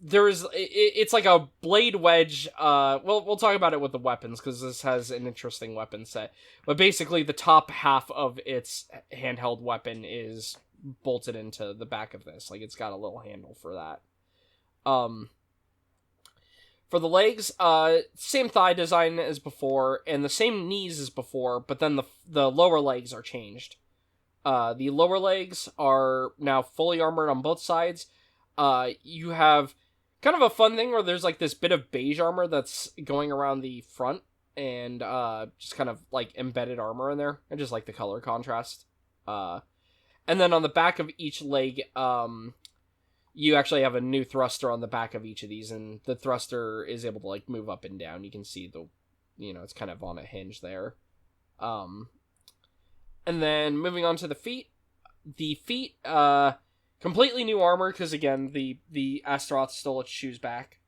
it's like a blade wedge. We'll talk about it with the weapons, because this has an interesting weapon set. But basically, the top half of its handheld weapon is bolted into the back of this. Like, it's got a little handle for that. For the legs, same thigh design as before, and the same knees as before, but then the lower legs are changed. The lower legs are now fully armored on both sides. You have kind of a fun thing where there's like this bit of beige armor that's going around the front, and just kind of like embedded armor in there. I just like the color contrast. And then on the back of each leg, you actually have a new thruster on the back of each of these, and the thruster is able to like move up and down. You can see it's kind of on a hinge there. And then moving on to the feet. The feet, completely new armor, because again, the Astaroth stole its shoes back.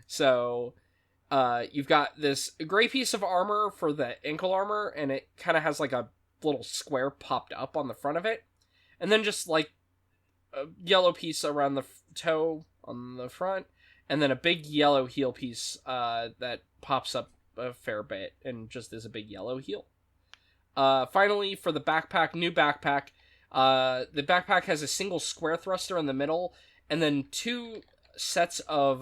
So you've got this gray piece of armor for the ankle armor, and it kind of has like a little square popped up on the front of it. And then just like a yellow piece around the toe on the front, and then a big yellow heel piece that pops up a fair bit and just is a big yellow heel. Finally, for the backpack, new backpack, the backpack has a single square thruster in the middle, and then two sets of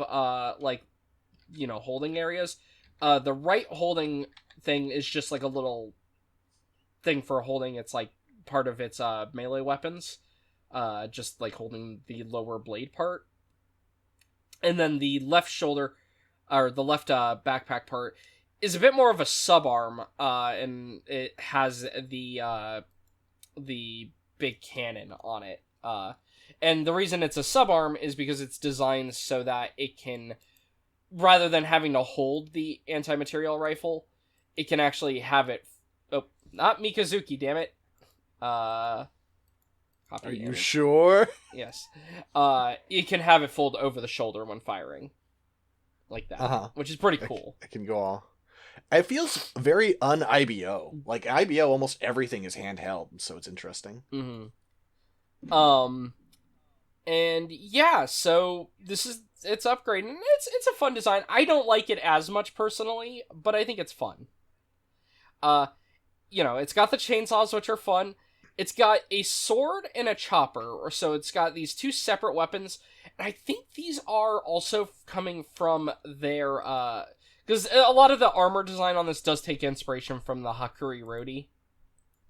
holding areas. The right holding thing is just like a little thing for holding its like part of its melee weapons, just like holding the lower blade part. And then the left shoulder, or the left backpack part, is a bit more of a subarm, and it has the big cannon on it. And the reason it's a subarm is because it's designed so that it can, rather than having to hold the anti-material rifle, it can actually have it. Oh, not Mikazuki, damn it. Are you sure? Yes. It can have it fold over the shoulder when firing. Like that. Which is pretty cool. It can go all. It feels very un-IBO. Like, IBO, almost everything is handheld, so it's interesting. Mm-hmm. And yeah, so it's upgraded, and it's a fun design. I don't like it as much personally, but I think it's fun. It's got the chainsaws, which are fun. It's got a sword and a chopper, so it's got these two separate weapons. And I think these are also coming from their, because a lot of the armor design on this does take inspiration from the Hakuri Rodi.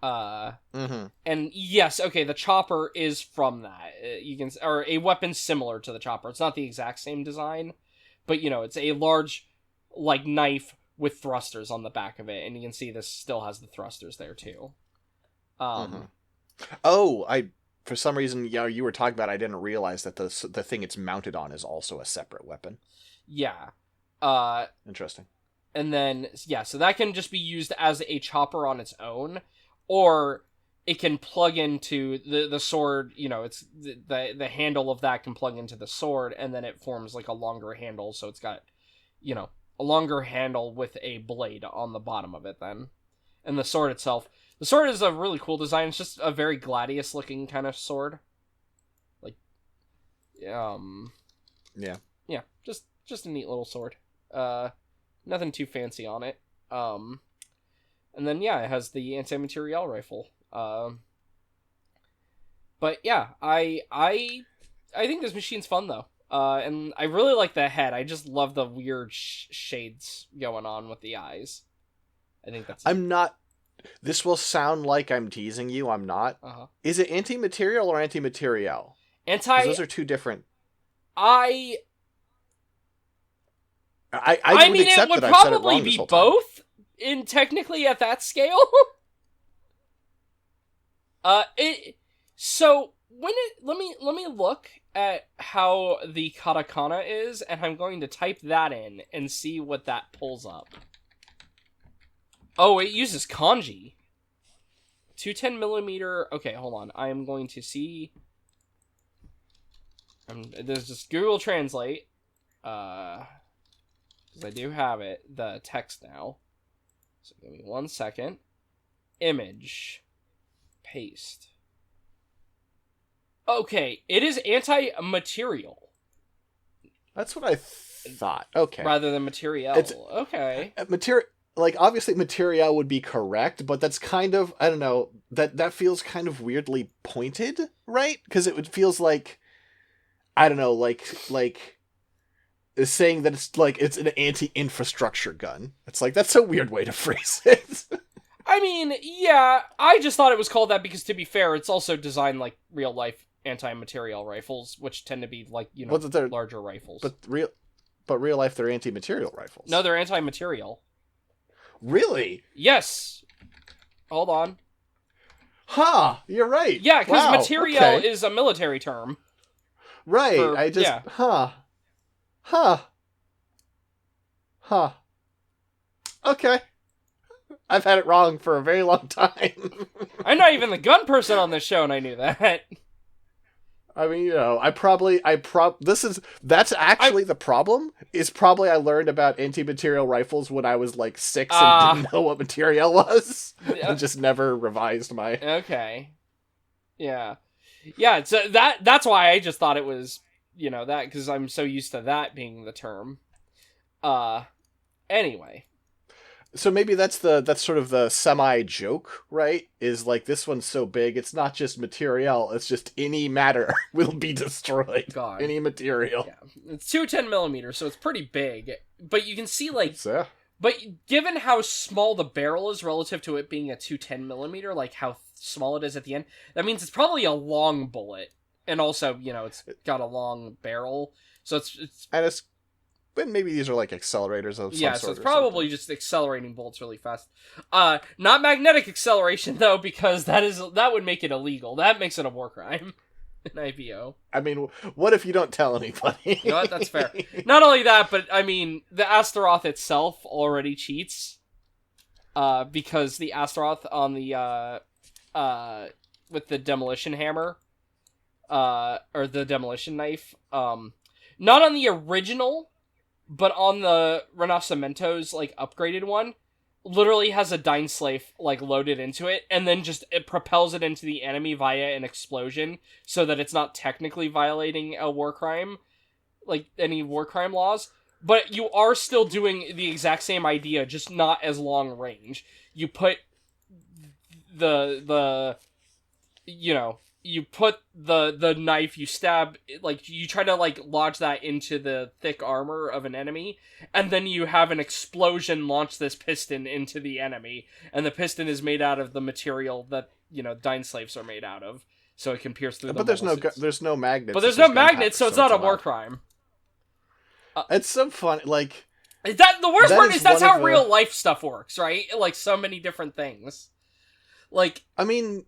And yes, okay, the chopper is from that. Or a weapon similar to the chopper. It's not the exact same design, but it's a large, like, knife with thrusters on the back of it, and you can see this still has the thrusters there too. For some reason, you were talking about, I didn't realize that the thing it's mounted on is also a separate weapon. Yeah. Interesting. And then, yeah, so that can just be used as a chopper on its own, or it can plug into the sword, you know, it's the handle of that can plug into the sword, and then it forms like a longer handle, so it's got, you know, a longer handle with a blade on the bottom of it then. And the sword itself, the sword is a really cool design. It's just a very Gladius looking kind of sword. Like, yeah, just a neat little sword. Nothing too fancy on it. And then, yeah, it has the anti-materiel rifle. But yeah, I think this machine's fun though. And I really like the head. I just love the weird shades going on with the eyes. I think that's... I'm not... This will sound like I'm teasing you. I'm not. Uh-huh. Is it anti-material or anti-materiel? 'Cause those are two different... I mean, it would probably be both, in technically at that scale. So let me look at how the katakana is, and I'm going to type that in and see what that pulls up. Oh, it uses kanji. 210mm. Okay, hold on. I am going to see. There's just Google Translate. Because I do have it, the text now. So give me 1 second. Image. Paste. Okay, it is anti-material. That's what I thought. Okay. Rather than material. Okay. Like, obviously material would be correct, but that's kind of, I don't know, that feels kind of weirdly pointed, right? Because it feels like, I don't know, like is saying that it's an anti-infrastructure gun. It's like, that's a weird way to phrase it. I mean, yeah, I just thought it was called that because, to be fair, it's also designed like real-life anti-material rifles, which tend to be like, you know, larger rifles. But real life, they're anti-material rifles. No, they're anti-material. Really? Yes. Hold on. Huh, you're right. Yeah, because material okay. is a military term. Right, Huh. Okay. I've had it wrong for a very long time. I'm not even the gun person on this show, and I knew that. I mean, you know, that's actually the problem, is probably I learned about anti-material rifles when I was like 6 and didn't know what material was. And just never revised my... Okay. Yeah. Yeah, so that's why I just thought it was, you know, that, because I'm so used to that being the term. Anyway. So maybe that's sort of the semi-joke, right? Is like, this one's so big, it's not just material, it's just any matter will be destroyed. God. Any material. Yeah. It's 210mm, so it's pretty big. But you can see, like... But given how small the barrel is relative to it being a 210mm, like how small it is at the end, that means it's probably a long bullet. And also, you know, it's got a long barrel. So But maybe these are like accelerators of some sort. Yeah, so it's probably just accelerating bolts really fast. Not magnetic acceleration though, because that would make it illegal. That makes it a war crime in IBO. I mean, what if you don't tell anybody? You know what? That's fair. Not only that, but I mean, the Astaroth itself already cheats. Because the Astaroth on the with the demolition hammer, or the demolition knife, not on the original, but on the Renacimiento's, like, upgraded one, literally has a Dynslave, like, loaded into it, and then just it propels it into the enemy via an explosion, so that it's not technically violating a war crime, like, any war crime laws, but you are still doing the exact same idea, just not as long range. You put you put the knife, you stab, like, you try to, like, lodge that into the thick armor of an enemy, and then you have an explosion launch this piston into the enemy, and the piston is made out of the material that, you know, Dynslaves are made out of, so it can pierce through But there's no magnets. But there's no magnets, so it's not a war crime. It's so funny, like... The worst part is that's how real life stuff works, right? Like, so many different things. Like, I mean,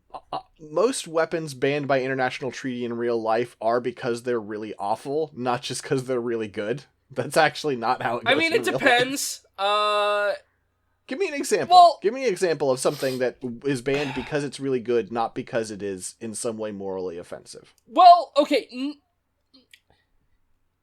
most weapons banned by international treaty in real life are because they're really awful, not just because they're really good. That's actually not how it goes. I mean, it depends. Give me an example. Well- Give me an example of something that is banned because it's really good, not because it is in some way morally offensive. Well, okay.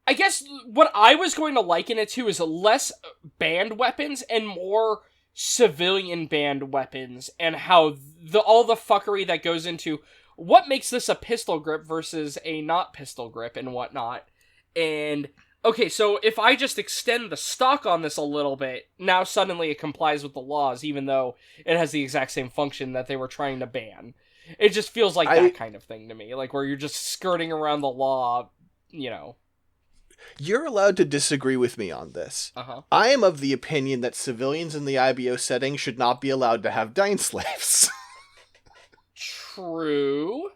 I guess what I was going to liken it to is less banned weapons and more civilian banned weapons, and how all the fuckery that goes into what makes this a pistol grip versus a not pistol grip and whatnot. And okay, so if I just extend the stock on this a little bit, now suddenly it complies with the laws, even though it has the exact same function that they were trying to ban. It just feels like that kind of thing to me, like where you're just skirting around the law, you know. You're allowed to disagree with me on this. Uh-huh. I am of the opinion that civilians in the IBO setting should not be allowed to have dine slaves. True.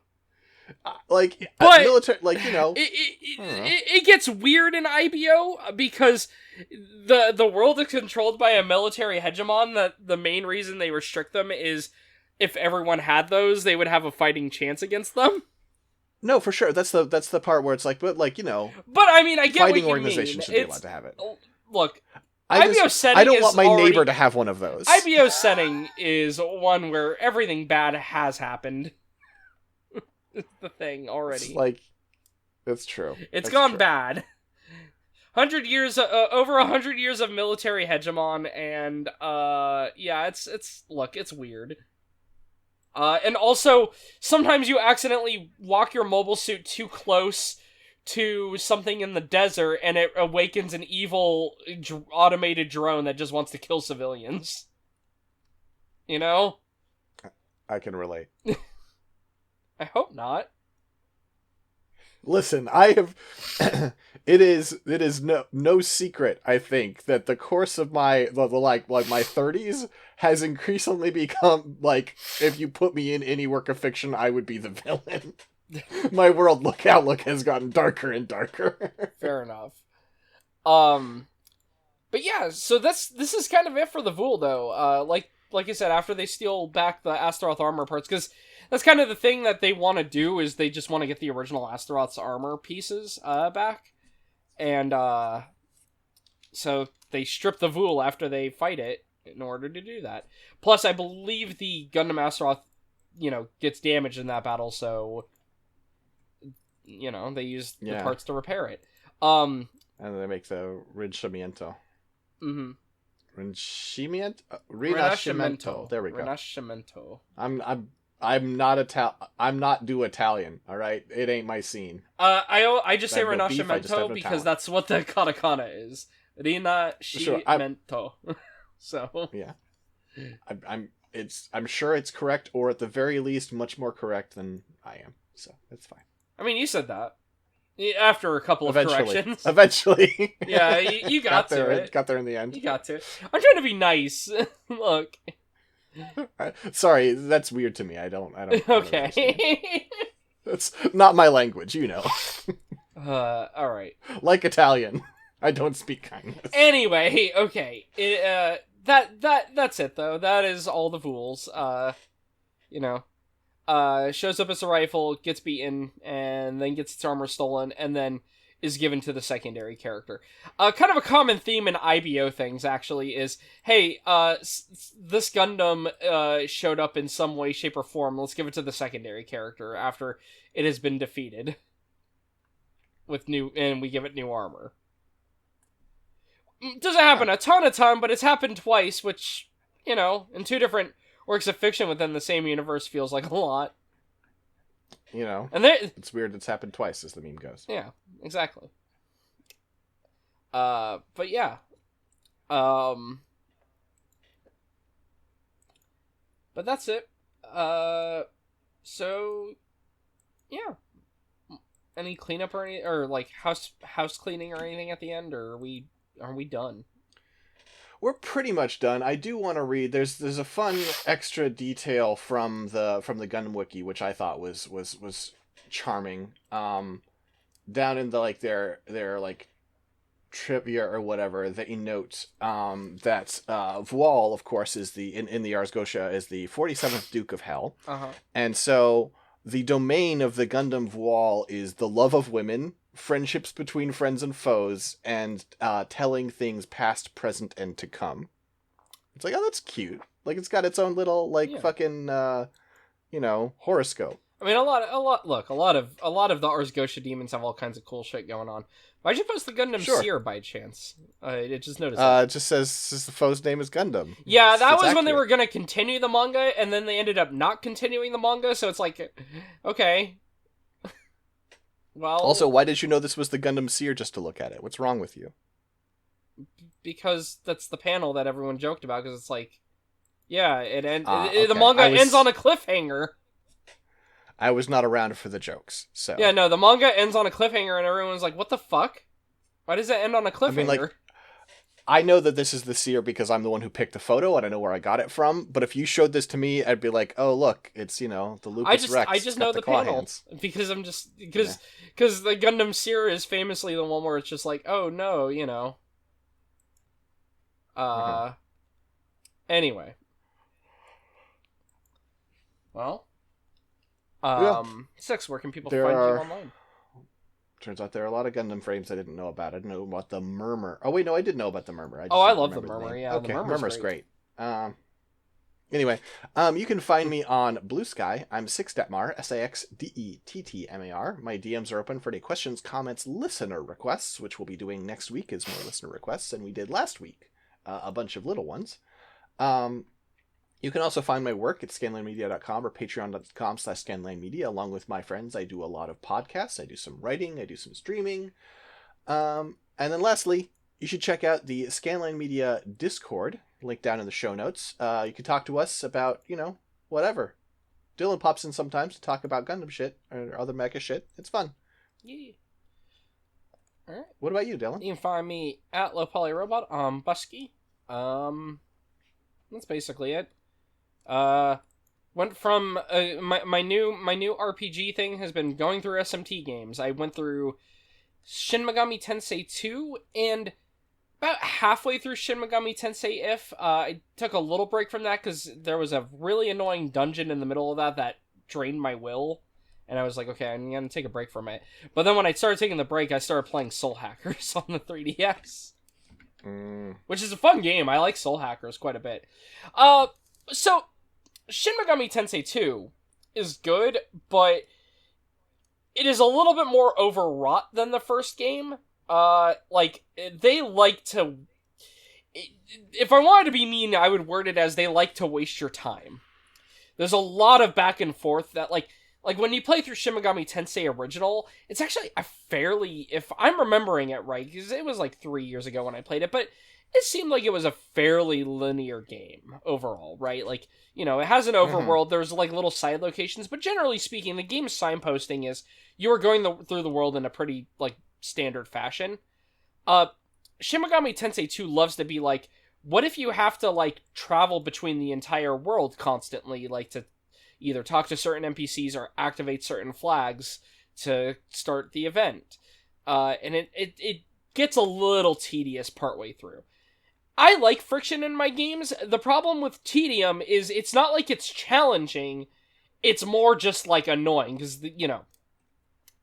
Like, But military, like, you know. It gets weird in IBO because the world is controlled by a military hegemon that the main reason they restrict them is if everyone had those, they would have a fighting chance against them. No, for sure. That's the part where it's like, but like, you know. But I mean, I get fighting what you organizations mean. should be allowed to have it. Look, I setting don't want is my already, neighbor to have one of those. IBO setting is one where everything bad has happened. It's the thing already. It's like, that's true. It's That's gone true. bad. 100 years, over 100 years of military hegemon, and yeah, it's weird. And also, sometimes you accidentally walk your mobile suit too close to something in the desert, and it awakens an evil automated drone that just wants to kill civilians. You know? I can relate. I hope not. Listen, I have. It is no secret. I think that the course of my my 30s has increasingly become like, if you put me in any work of fiction, I would be the villain. My world outlook has gotten darker and darker. Fair enough. But yeah, so this is kind of it for the Vual, though. Like I said, after they steal back the Astaroth armor parts, because that's kind of the thing that they want to do, is they just want to get the original Astaroth's armor pieces back. And so they strip the Vual after they fight it in order to do that. Plus, I believe the Gundam Astaroth, gets damaged in that battle, so they use the parts to repair it. And they make the Rinashimento. Mm-hmm. Rinashimento. There we go. Rinashimento. I'm not do Italian, all right? It ain't my scene. I just say I have no beef, I just have Rinashimento no because talent. that's what the katakana is. Rinashimento. So yeah, I'm sure it's correct, or at the very least, much more correct than I am. So it's fine. I mean, you said that after a couple of corrections. Eventually, yeah, you got to it. Got there in the end. You got to it. I'm trying to be nice. Look. Sorry, that's weird to me. I don't. Okay. That's not my language, you know. All right. Like Italian, I don't speak kindness. Anyway, okay. That's it though. That is all the Vuals. Shows up as a rifle, gets beaten, and then gets its armor stolen, and then is given to the secondary character. Kind of a common theme in IBO things, actually, is, hey, this Gundam showed up in some way, shape, or form. Let's give it to the secondary character after it has been defeated. And we give it new armor. Doesn't happen a ton, but it's happened twice, which, in two different works of fiction within the same universe feels like a lot. And it's weird it's happened twice, as the meme goes. Yeah, exactly. But yeah. But that's it. So yeah. Any cleanup or any, or like house cleaning or anything at the end, or are we done? We're pretty much done. I do want to read. There's a fun extra detail from the Gundam Wiki, which I thought was charming. Down in the their like trivia or whatever, they note that Vual, of course, is in the Ars Gotia is the 47th Duke of Hell, and so the domain of the Gundam Vual is the love of women, friendships between friends and foes, and telling things past, present, and to come. It's like, oh, that's cute. Like, it's got its own little, like, fucking, horoscope. I mean, a lot of the Ars Gotia demons have all kinds of cool shit going on. Why'd you post the Gundam Seer by chance? It just noticed. It just says the foe's name is Gundam. Yeah, that was accurate. When they were gonna continue the manga, and then they ended up not continuing the manga. So it's like, okay. Well. Also, why did you know this was the Gundam Seer just to look at it? What's wrong with you? Because that's the panel that everyone joked about. Because it's like, yeah, the manga ends on a cliffhanger. I was not around for the jokes, so... Yeah, no, the manga ends on a cliffhanger, and everyone's like, what the fuck? Why does it end on a cliffhanger? I mean, like, I know that this is the Seer because I'm the one who picked the photo, and I know where I got it from, but if you showed this to me, I'd be like, oh, look, it's, the Lucas Rex. I just know the panel, hands. Because I'm just... Because the Gundam Seer is famously the one where it's just like, oh, no, Anyway. Well... 6, where can people find you online? Turns out there are a lot of Gundam frames I didn't know about. I didn't know about the Murmur. Oh, wait, no, I did know about the Murmur. I love the Murmur, yeah. Okay, the Murmur's great. Anyway, you can find me on Blue Sky. I'm Sixdettmar, Saxdettmar. My DMs are open for any questions, comments, listener requests, which we'll be doing next week as more listener requests than we did last week. A bunch of little ones. You can also find my work at scanlinemedia.com or patreon.com/scanlinemedia. Along with my friends, I do a lot of podcasts. I do some writing. I do some streaming. And then lastly, you should check out the Scanline Media Discord, link down in the show notes. You can talk to us about, whatever. Dylan pops in sometimes to talk about Gundam shit or other mecha shit. It's fun. Yeah. All right. What about you, Dylan? You can find me at LowPolyRobot on Busky. That's basically it. Went from my new RPG thing has been going through SMT games. I went through Shin Megami Tensei 2 and about halfway through Shin Megami Tensei If. I took a little break from that because there was a really annoying dungeon in the middle of that drained my will. And I was like, okay, I'm going to take a break from it. But then when I started taking the break, I started playing Soul Hackers on the 3DS. Which is a fun game. I like Soul Hackers quite a bit. So, Shin Megami Tensei 2 is good, but it is a little bit more overwrought than the first game. They like to... If I wanted to be mean, I would word it as they like to waste your time. There's a lot of back and forth that, like when you play through Shin Megami Tensei Original, it's actually a fairly... If I'm remembering it right, because it was like 3 years ago when I played it, but it seemed like it was a fairly linear game overall, right? Like, it has an overworld, there's like little side locations, but generally speaking, the game's signposting is you are going through the world in a pretty, like, standard fashion. Shin Megami Tensei 2 loves to be like, what if you have to, like, travel between the entire world constantly, like, to either talk to certain NPCs or activate certain flags to start the event? And it gets a little tedious partway through. I like friction in my games. The problem with tedium is it's not like it's challenging. It's more just, like, annoying. Because,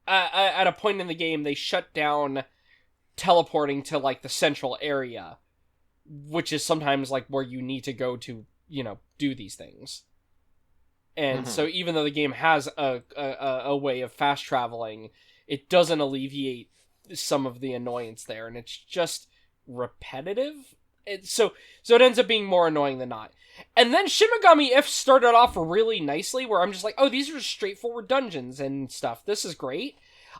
at a point in the game, they shut down teleporting to, like, the central area. Which is sometimes, like, where you need to go to, do these things. And so even though the game has a way of fast traveling, it doesn't alleviate some of the annoyance there. And it's just repetitive. So it ends up being more annoying than not. And then Shin Megami If started off really nicely, where I'm just like, oh, these are straightforward dungeons and stuff. This is great.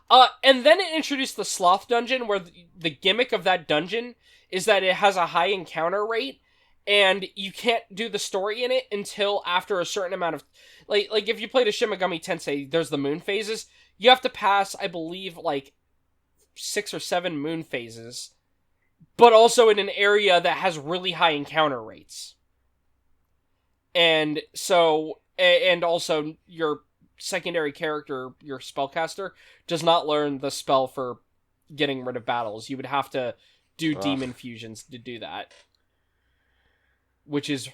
And then it introduced the Sloth Dungeon, where the gimmick of that dungeon is that it has a high encounter rate, and you can't do the story in it until after a certain amount of... Like if you played a Shin Megami Tensei, there's the moon phases. You have to pass, I believe, like 6 or 7 moon phases, but also in an area that has really high encounter rates. And so, and also your secondary character, your spellcaster, does not learn the spell for getting rid of battles. You would have to do demon fusions to do that, which is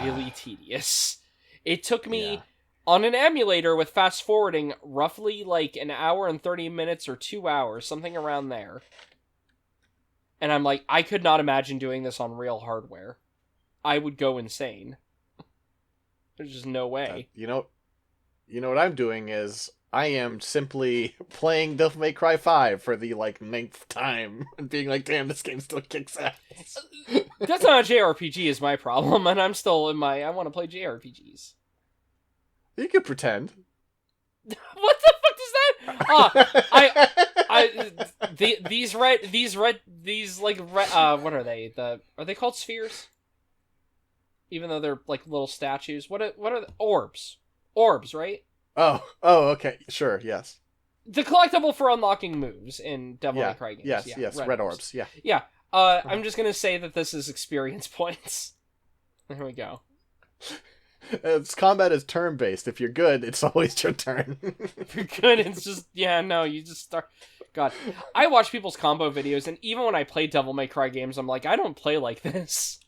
really tedious. It took me on an emulator with fast forwarding roughly like an hour and 30 minutes or 2 hours, something around there. And I'm like, I could not imagine doing this on real hardware. I would go insane. There's just no way. You know what I'm doing is I am simply playing Devil May Cry 5 for the like 9th time and being like, damn, this game still kicks ass. That's not a JRPG is my problem, and I'm still in my I want to play JRPGs. You could pretend. What the fuck does that? These what are they? Are they called spheres? Even though they're like little statues. What are the orbs? Orbs, right? Oh, okay, sure, yes. The collectible for unlocking moves in Devil May Cry games. Yes, red orbs. Yeah. Yeah. I'm just gonna say that this is experience points. There we go. Its combat is turn-based. If you're good, it's always your turn. If you're good, it's just you just start. God, I watch people's combo videos, and even when I play Devil May Cry games, I'm like, I don't play like this.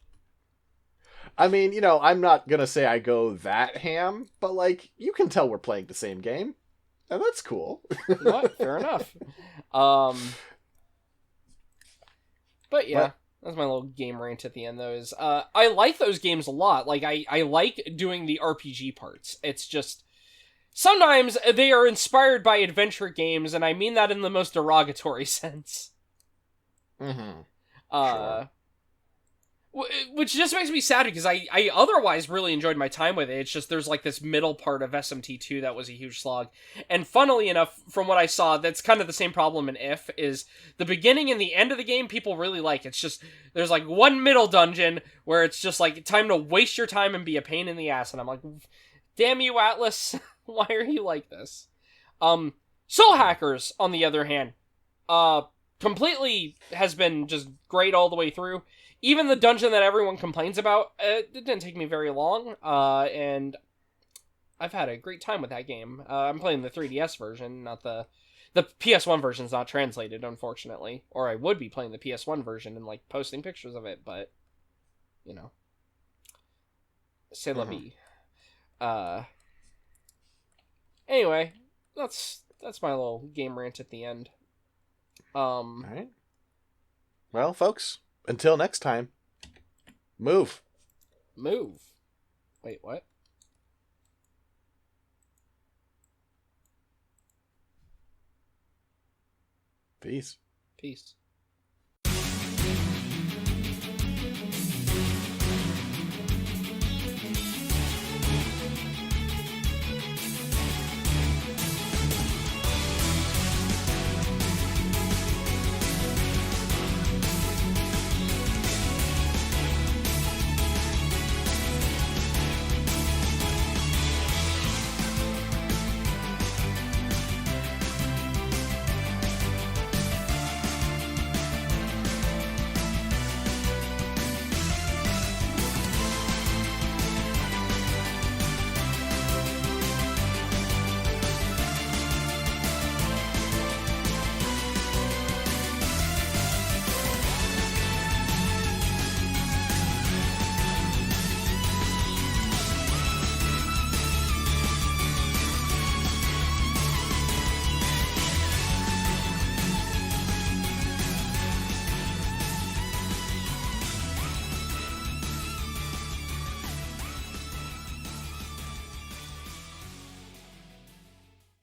I mean, I'm not gonna say I go that ham, but like, you can tell we're playing the same game, and that's cool. What? Fair enough. But yeah. That's my little game rant at the end, though, is, I like those games a lot. Like, I like doing the RPG parts. It's just, sometimes they are inspired by adventure games, and I mean that in the most derogatory sense. Mm-hmm. Sure. Which just makes me sad, because I otherwise really enjoyed my time with it. It's just there's like this middle part of SMT2 that was a huge slog. And funnily enough, from what I saw, that's kind of the same problem in If, is the beginning and the end of the game people really like. It's just, there's like one middle dungeon where it's just like time to waste your time and be a pain in the ass. And I'm like, damn you, Atlas, why are you like this? Soul Hackers, on the other hand, completely has been just great all the way through. Even the dungeon that everyone complains about, it didn't take me very long, and I've had a great time with that game. I'm playing the 3DS version, not the PS1 version's not translated, unfortunately. Or I would be playing the PS1 version and, like, posting pictures of it, but, c'est la vie. Anyway, that's my little game rant at the end. Alright. Well, folks, until next time, move. Wait, what? Peace. Peace.